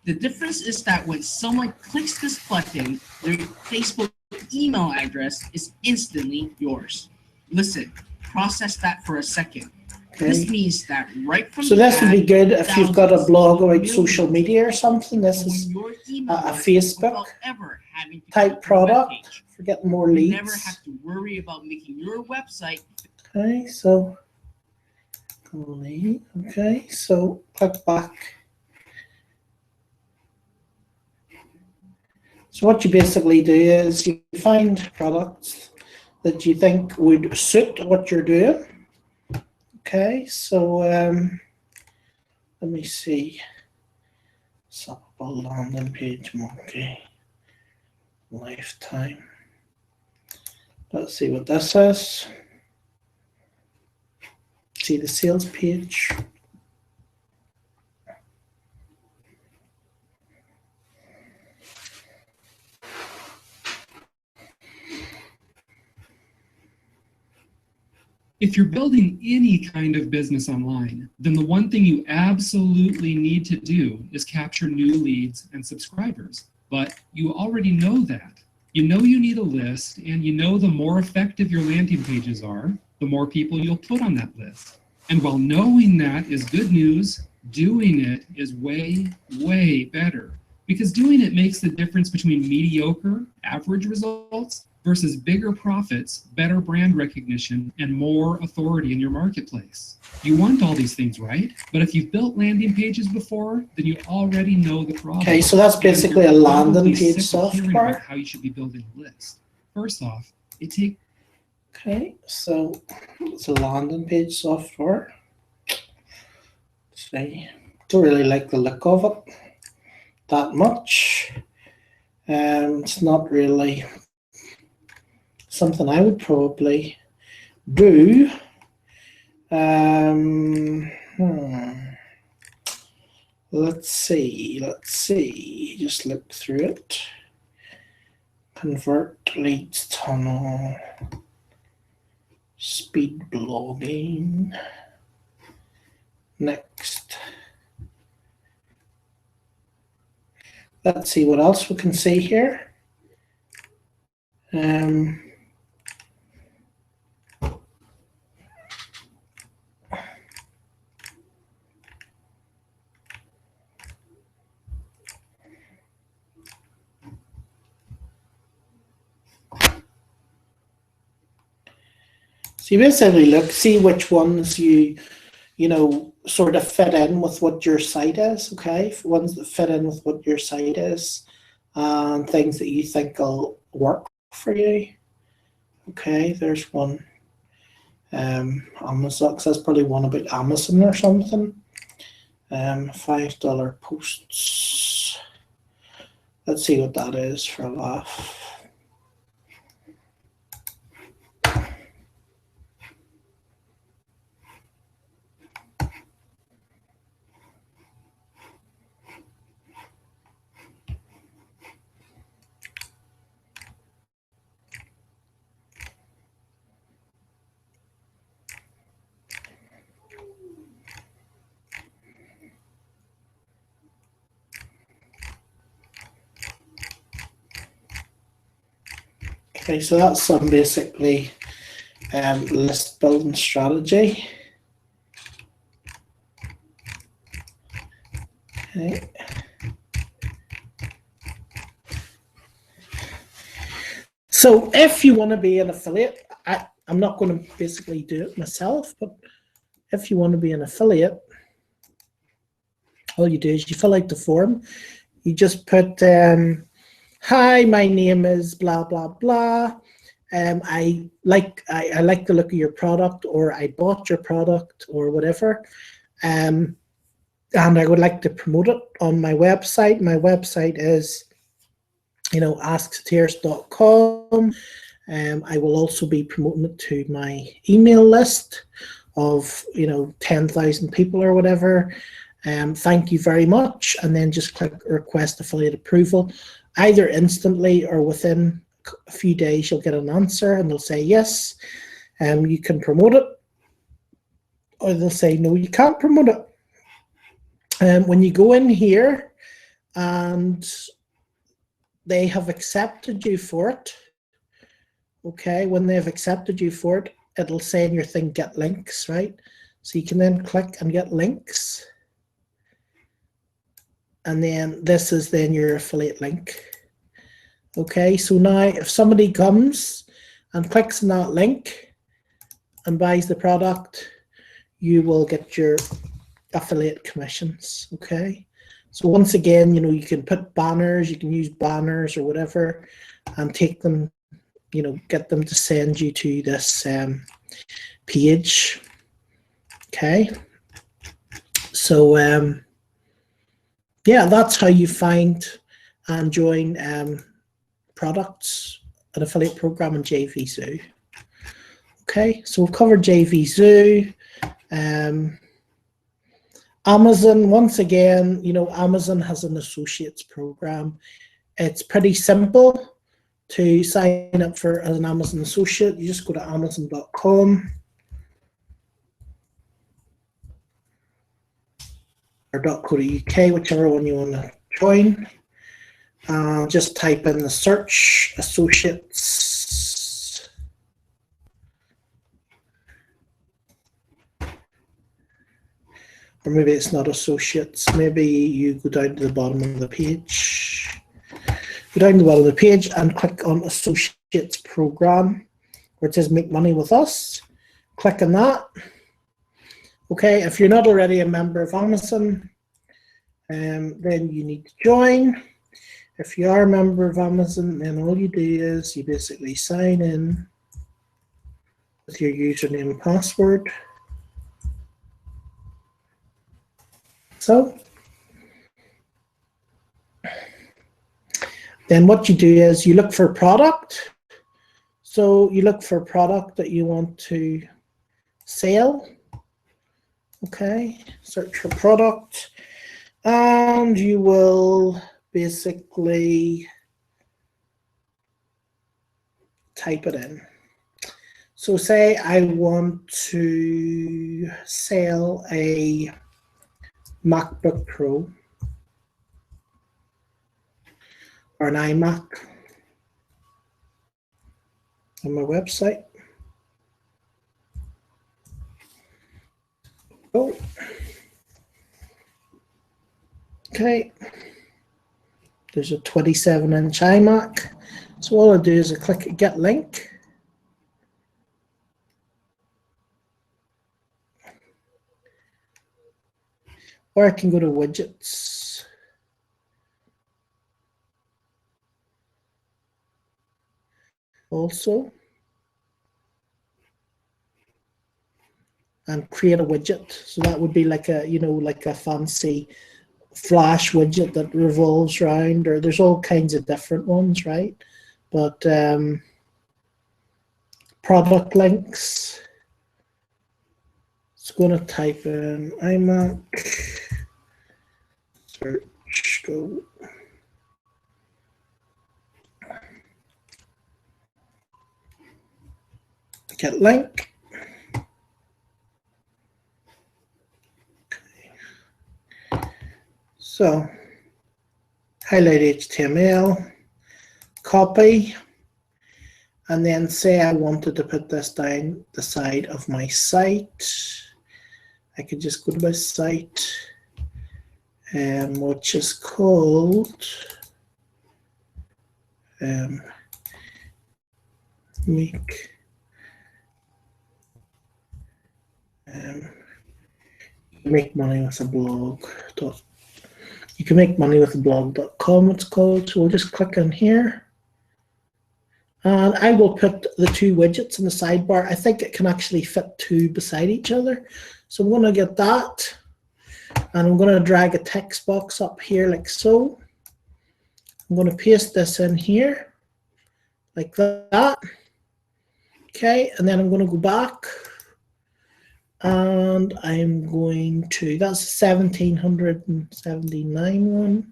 The difference is that when someone clicks this button, their Facebook email address is instantly yours. Listen, process that for a second. Okay. This means that right from so this would be good if you've got a blog about thousands, social media or something. This is your email a list Facebook without ever having to type go to a product webpage. for getting more You leads. never have to worry about making your website. Okay, so okay, so click back. So what you basically do is you find products that you think would suit what you're doing. Okay, so let me see. Suppable landing page monkey lifetime. Let's see what this is. See the sales page. If you're building any kind of business online, then the one thing you absolutely need to do is capture new leads and subscribers. But you already know that. You know you need a list, and you know the more effective your landing pages are, the more people you'll put on that list. And while knowing that is good news, doing it is way, way better. Because doing it makes the difference between mediocre, average results versus bigger profits, better brand recognition, and more authority in your marketplace. You want all these things, right? But if you've built landing pages before, then you already know the problem. Okay, so that's basically a landing page software. How you should be building a list. First off, it takes. Okay, so it's a landing page software. See, don't really like the look of it that much. It's not really something I would probably do. Let's see, just look through it. Convert leads tunnel, speed blogging, next. Let's see what else we can see here. So you basically look, see which ones you sort of fit in with what your site is, okay? Ones that fit in with what your site is. and things that you think will work for you. Okay, there's one. Amazon, 'cause that's probably one about Amazon or something. $5 posts. Let's see what that is for a laugh. Okay, so that's some basically list building strategy. Okay. So if you want to be an affiliate, I'm not going to basically do it myself, but if you want to be an affiliate, all you do is you fill out the form. You just put, hi, my name is blah, blah, blah. I like the look of your product, or I bought your product, or whatever. And I would like to promote it on my website. My website is, asksatirist.com. I will also be promoting it to my email list of 10,000 people or whatever. Thank you very much, and then just click request affiliate approval. Either instantly or within a few days you'll get an answer, and they'll say yes, you can promote it, or they'll say no, you can't promote it. When you go in here and they have accepted you for it, okay, when they've accepted you for it, it'll say in your thing, get links, right? So you can then click and get links. And then this is then your affiliate link. Okay, so now if somebody comes and clicks on that link and buys the product, you will get your affiliate commissions, okay? So once again, you can put banners, you can use banners or whatever, and take them, get them to send you to this page, okay? So yeah, that's how you find and join products, an affiliate program in JVZoo. Okay, so we've covered JVZoo. Amazon, once again, Amazon has an associates program. It's pretty simple to sign up as an Amazon associate. You just go to amazon.com or .co.uk, whichever one you want to join. Just type in the search associates. Or maybe it's not associates. Maybe you go down to the bottom of the page. Go down to the bottom of the page and click on associates program, where it says make money with us. Click on that. Okay, if you're not already a member of Amazon, then you need to join. If you are a member of Amazon, then all you do is you basically sign in with your username and password. So then what you do is you look for a product. So you look for a product that you want to sell. Okay, search for product, and you will basically type it in. So say I want to sell a MacBook Pro or an iMac on my website. Oh. Okay. There's a 27-inch iMac. So all I do is I click get link. Or I can go to widgets. also, and create a widget. So that would be like a, you know, like a fancy Flash widget that revolves around, or there's all kinds of different ones, right? But product links. It's going to type in iMac, search, go. Get link. So highlight HTML, copy, and then say I wanted to put this down the side of my site. I could just go to my site, which is called make money with a blog. You can make money with a blog.com, it's called. So we'll just click on here. And I will put the two widgets in the sidebar. I think it can actually fit two beside each other. So I'm going to get that. And I'm going to drag a text box up here like so. I'm going to paste this in here like that. Okay, and then I'm going to go back. And I'm going to, that's 1779 one.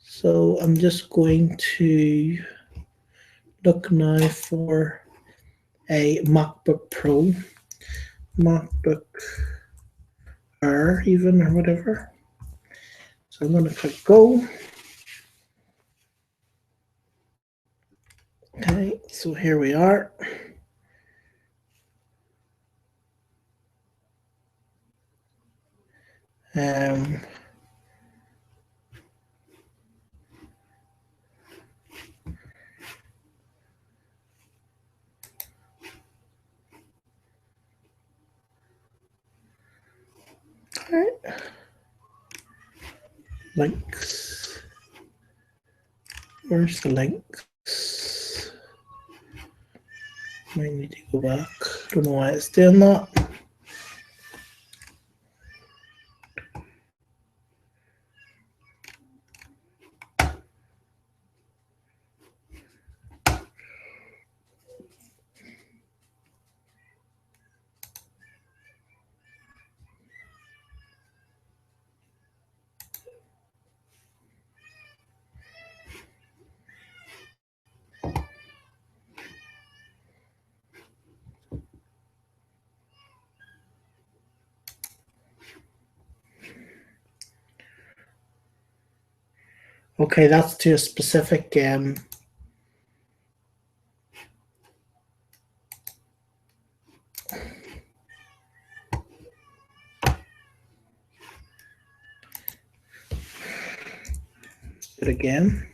So I'm just going to look now for a MacBook Pro, MacBook Air even, or whatever. So I'm going to click go. Okay, so here we are. Links. Where's the links? Might need to go back. Don't know why it's doing that. Okay, that's to a specific it again.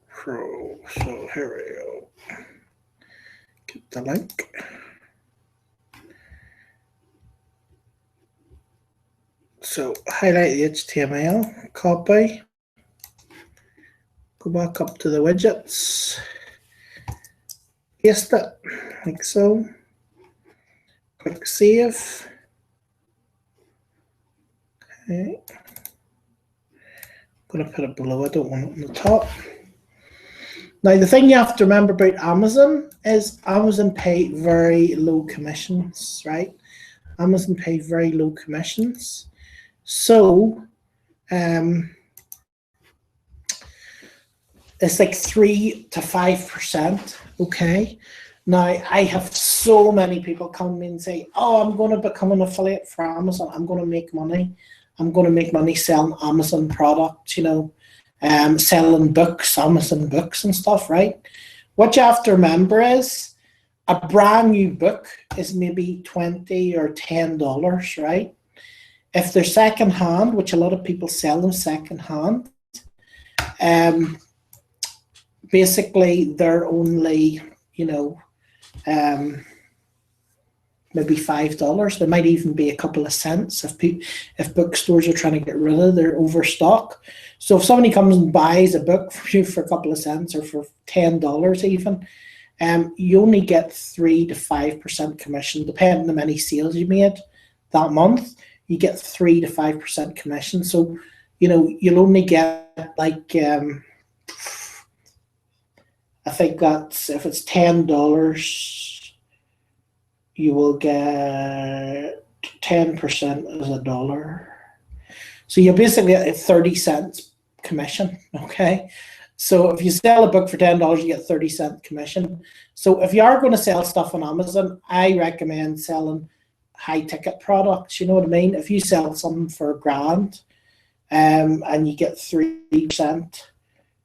Pro. So here we go. Get the link. So highlight the HTML, copy, go back up to the widgets, paste it like so, click save. Okay. I'm going to put it below, I don't want it on the top. Now, the thing you have to remember about Amazon is Amazon pay very low commissions, right? Amazon pay very low commissions. So, it's like 3 to 5%, okay? Now, I have so many people come in and say, oh, I'm going to become an affiliate for Amazon. I'm going to make money. I'm going to make money selling Amazon products, you know, selling books, Amazon books and stuff, right? What you have to remember is a brand new book is maybe $20 or $10, right? If they're secondhand, which a lot of people sell them secondhand, basically they're only, maybe $5. There might even be a couple of cents if bookstores are trying to get rid of their overstock. So if somebody comes and buys a book for you for a couple of cents or for $10 even, you only get 3 to 5% commission, depending on how many sales you made that month. You get 3 to 5% commission. So, you'll only get like, I think that's, if it's $10, you will get 10% as $1. So you're basically at 30 cents commission, okay? So if you sell a book for $10, you get 30-cent commission. So if you are going to sell stuff on Amazon, I recommend selling high-ticket products, you know what I mean? If you sell something for $1,000 and you get 3%,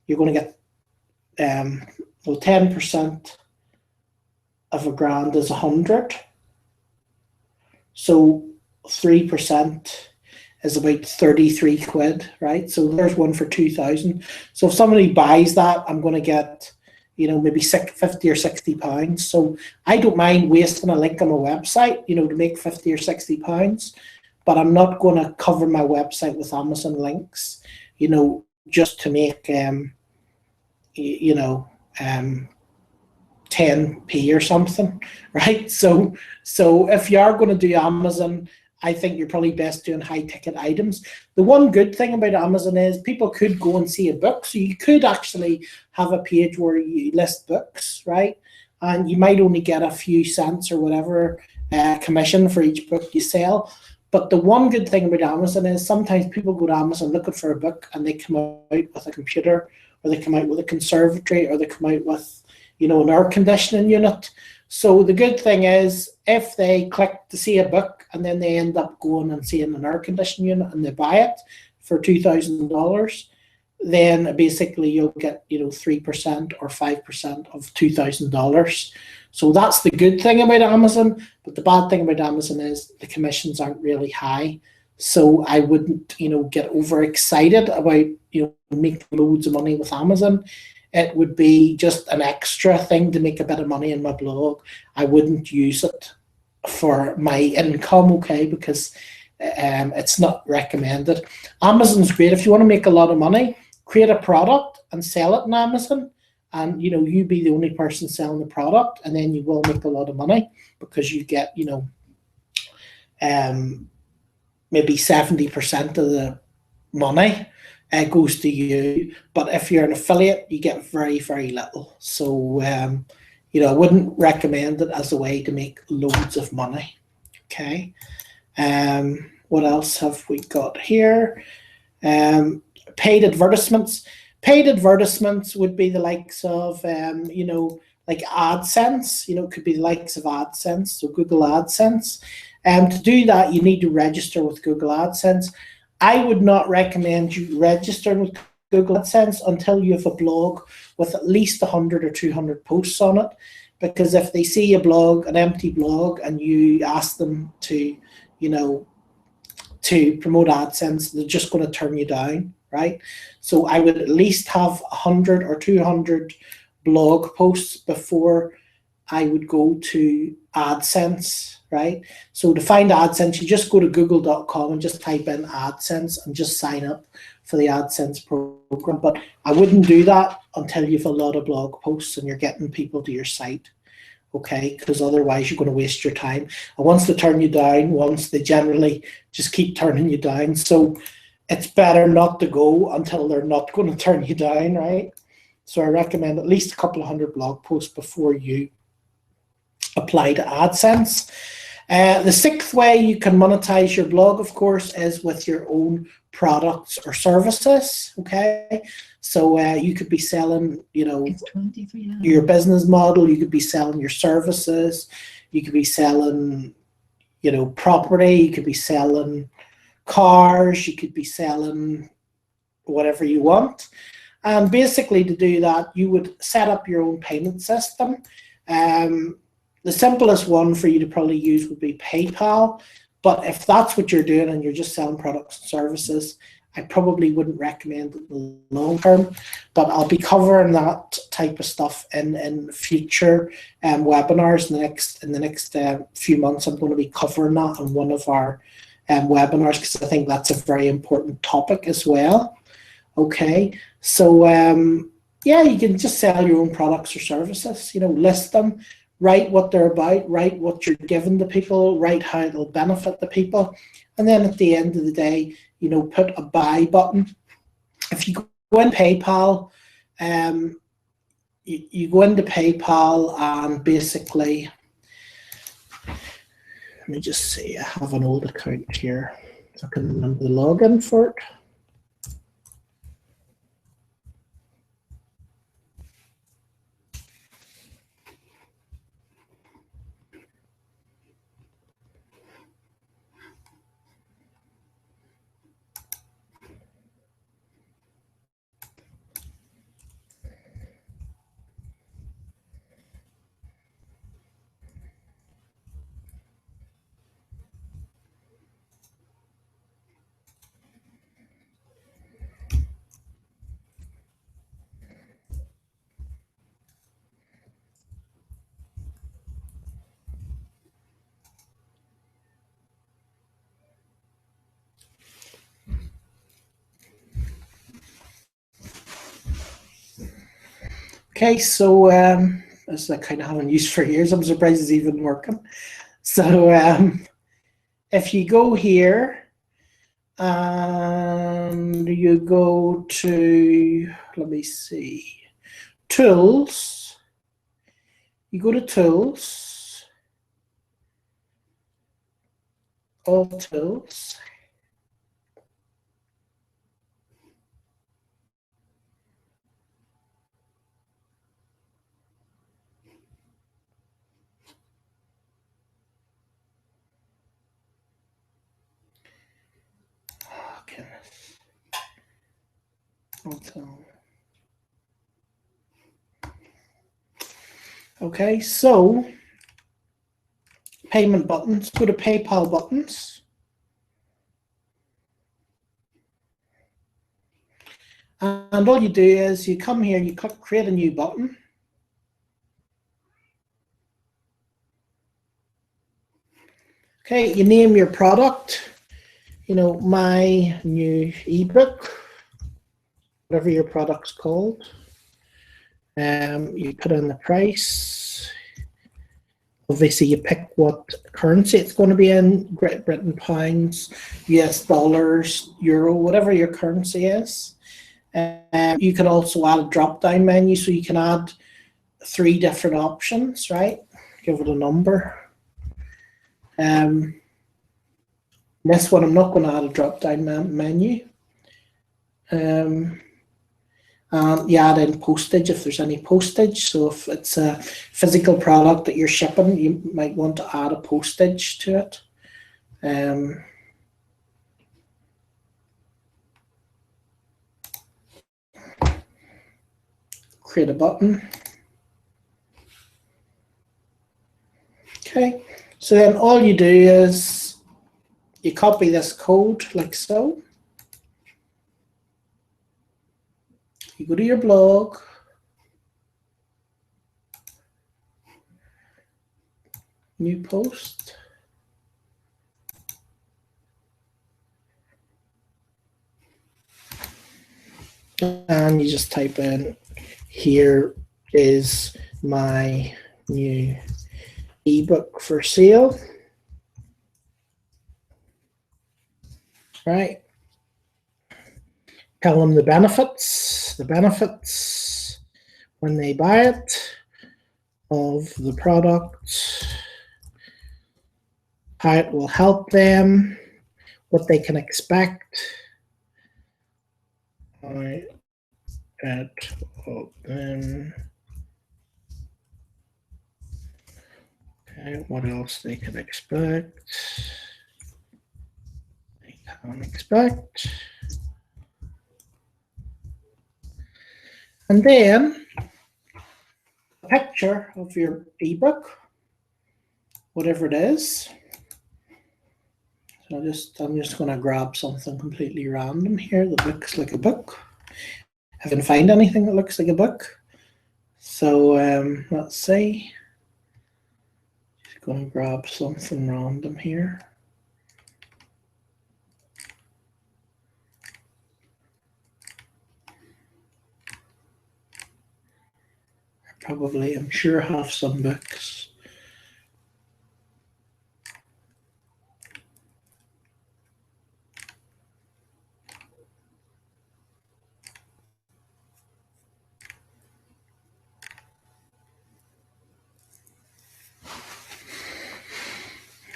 you're going to get, 10% of $1,000 is 100. So 3% is about 33 quid, right? So there's one for 2,000. So if somebody buys that, I'm going to get, maybe 50 or 60 pounds. So I don't mind wasting a link on my website, to make 50 or 60 pounds, but I'm not going to cover my website with Amazon links, just to make, 10p or something, right? So if you are going to do Amazon, I think you're probably best doing high ticket items. The one good thing about Amazon is people could go and see a book. So you could actually have a page where you list books, right? And you might only get a few cents or whatever commission for each book you sell. But the one good thing about Amazon is sometimes people go to Amazon looking for a book and they come out with a computer, or they come out with a conservatory, or they come out with, an air conditioning unit. So the good thing is if they click to see a book and then they end up going and seeing an air conditioning unit and they buy it for $2,000, then basically you'll get, 3% or 5% of $2,000. So that's the good thing about Amazon. But the bad thing about Amazon is the commissions aren't really high. So I wouldn't, get overexcited about, making loads of money with Amazon. It would be just an extra thing to make a bit of money in my blog. I wouldn't use it for my income, okay, because it's not recommended. Amazon's great. If you want to make a lot of money, create a product and sell it on Amazon, and you be the only person selling the product, and then you will make a lot of money because you get maybe 70% of the money goes to you. But if you're an affiliate, you get very, very little. So I wouldn't recommend it as a way to make loads of money. Okay. What else have we got here? Paid advertisements. Paid advertisements would be the likes of like AdSense. It could be the likes of AdSense, so Google AdSense. To do that, you need to register with Google AdSense. I would not recommend you registering with Google AdSense until you have a blog with at least 100 or 200 posts on it, because if they see a blog, an empty blog, and you ask them to, to promote AdSense, they're just going to turn you down, right? So I would at least have 100 or 200 blog posts before I would go to AdSense, right? So to find AdSense, you just go to google.com and just type in AdSense and just sign up for the AdSense program. But I wouldn't do that until you have a lot of blog posts and you're getting people to your site, okay? Because otherwise you're going to waste your time. And once they turn you down, they generally just keep turning you down. So it's better not to go until they're not going to turn you down, right? So I recommend at least a couple of 100 blog posts before you apply to AdSense. The sixth way you can monetize your blog, of course, is with your own products or services, okay? So you could be selling, your business model, you could be selling your services, you could be selling, property, you could be selling cars, you could be selling whatever you want. And basically to do that, you would set up your own payment system. The simplest one for you to probably use would be PayPal. But if that's what you're doing and you're just selling products and services, I probably wouldn't recommend it in the long term, but I'll be covering that type of stuff in future webinars in the next few months. I'm going to be covering that on one of our webinars because I think that's a very important topic as well. Okay, so yeah, you can just sell your own products or services, you know, list them, write what they're about, write what you're giving the people, write how it'll benefit the people. And then at the end of the day, you know, put a buy button. If you go in PayPal, you go into PayPal and basically, let me just see, I have an old account here, so I can remember the login for it. Okay, so this I kind of haven't used for years. I'm surprised it's even working. So if you go here and you go to, let me see, tools, you go to tools, all tools. Okay, so payment buttons, go to PayPal buttons. And all you do is you come here, you click create a new button. Okay, you name your product, you know, my new ebook, whatever your product's called. You put in the price. Obviously, you pick what currency it's going to be in, Great Britain pounds, US dollars, euro, whatever your currency is. You can also add a drop-down menu, so you can add 3 different options, right? Give it a number. This one, I'm not going to add a drop-down menu. You add in postage if there's any postage. So if it's a physical product that you're shipping, you might want to add a postage to it. Create a button. Okay, so then all you do is you copy this code like so. You go to your blog, new post, and you just type in, here is my new ebook for sale, right? Tell them the benefits when they buy it of the product, how it will help them, what they can expect. Okay, what else they can expect? They can expect. And then a picture of your ebook, whatever it is. So I'm just going to grab something completely random here that looks like a book. I haven't find anything that looks like a book. So let's see. Just going to grab something random here. I'm sure have some books.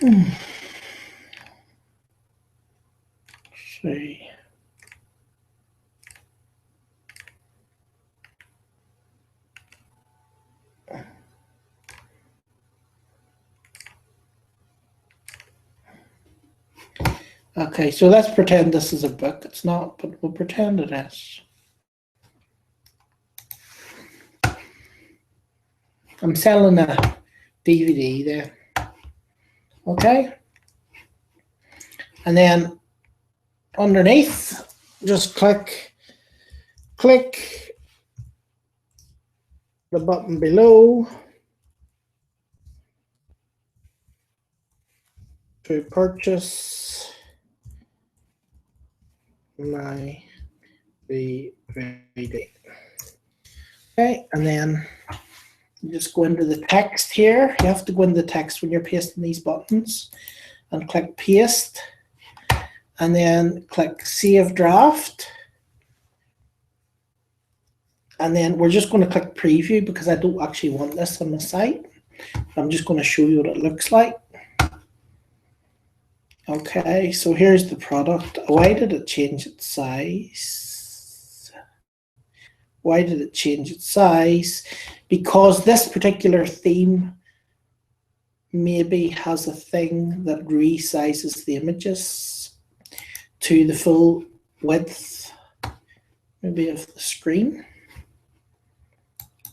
Let's see. Okay, so let's pretend this is a book. It's not, but we'll pretend it is. I'm selling a DVD there. Okay. And then underneath, just click the button below to purchase my DVD. Okay, and then you just go into the text here. You have to go into the text when you're pasting these buttons and click paste, and then click save draft. And then we're just going to click preview because I don't actually want this on the site. I'm just going to show you what it looks like. Okay, so here's the product. Why did it change its size? Why did it change its size? Because this particular theme maybe has a thing that resizes the images to the full width, maybe of the screen.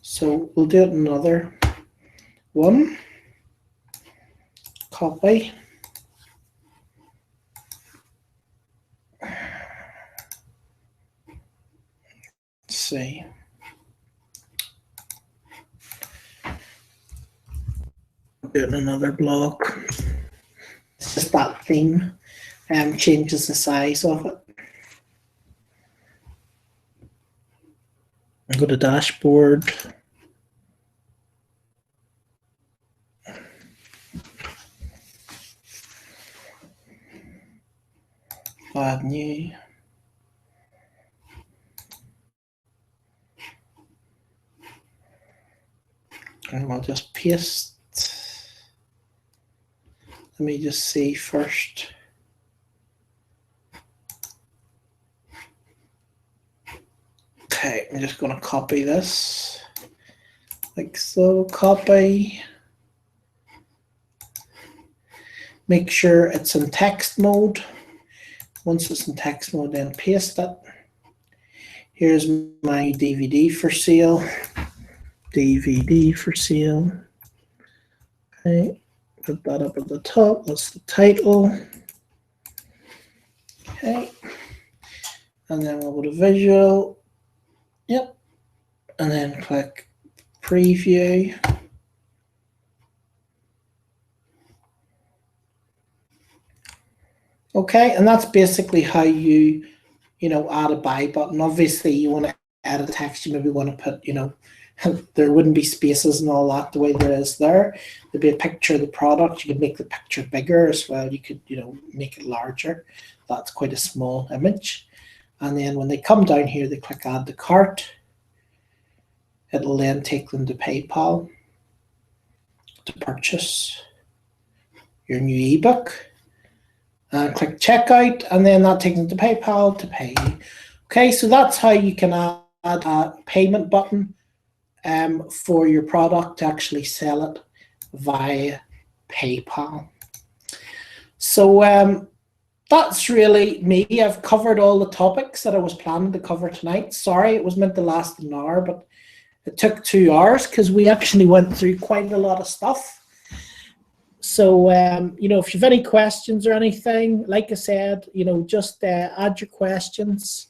So we'll do it another one. Copy. Let's see. Do it in another block. It's just that theme changes the size of it. Go to dashboard. Add new. And I'll just paste. Let me just see first. Okay, I'm just going to copy this. Like so, copy. Make sure it's in text mode. Once it's in text mode, then paste it. Here's my DVD for sale. DVD for sale. Okay, put that up at the top. That's the title. Okay, and then we'll go to visual. Yep, and then click preview. Okay, and that's basically how you add a buy button. Obviously, you want to add a text. You maybe want to put, there wouldn't be spaces and all that the way there is there. There'd be a picture of the product. You could make the picture bigger as well. You could, make it larger. That's quite a small image. And then when they come down here, they click add to cart. It'll then take them to PayPal to purchase your new ebook. And click checkout, and then that takes them to PayPal to pay you. Okay, so that's how you can add a payment button for your product to actually sell it via PayPal. So that's really me. I've covered all the topics that I was planning to cover tonight. Sorry, it was meant to last an hour, but it took 2 hours because we actually went through quite a lot of stuff. So, you know, if you've any questions or anything, like I said, you know, just add your questions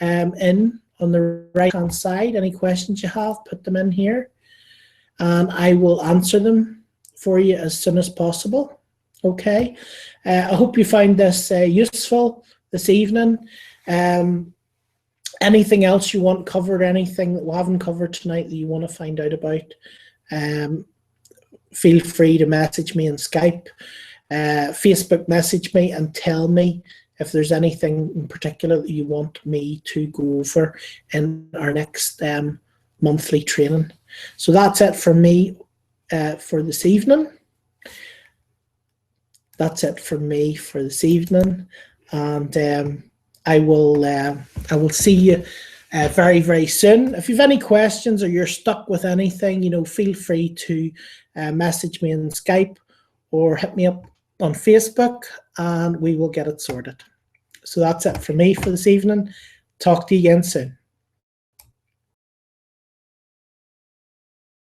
in on the right-hand side. Any questions you have, put them in here, and I will answer them for you as soon as possible. Okay. I hope you find this useful this evening. Anything else you want covered, anything that we haven't covered tonight that you want to find out about, feel free to message me on Skype, Facebook message me and tell me if there's anything in particular that you want me to go over in our next monthly training. So that's it for me for this evening. That's it for me for this evening, and I will see you very, very soon. If you've any questions or you're stuck with anything, you know, feel free to message me on Skype or hit me up on Facebook, and we will get it sorted. So that's it for me for this evening. Talk to you again soon.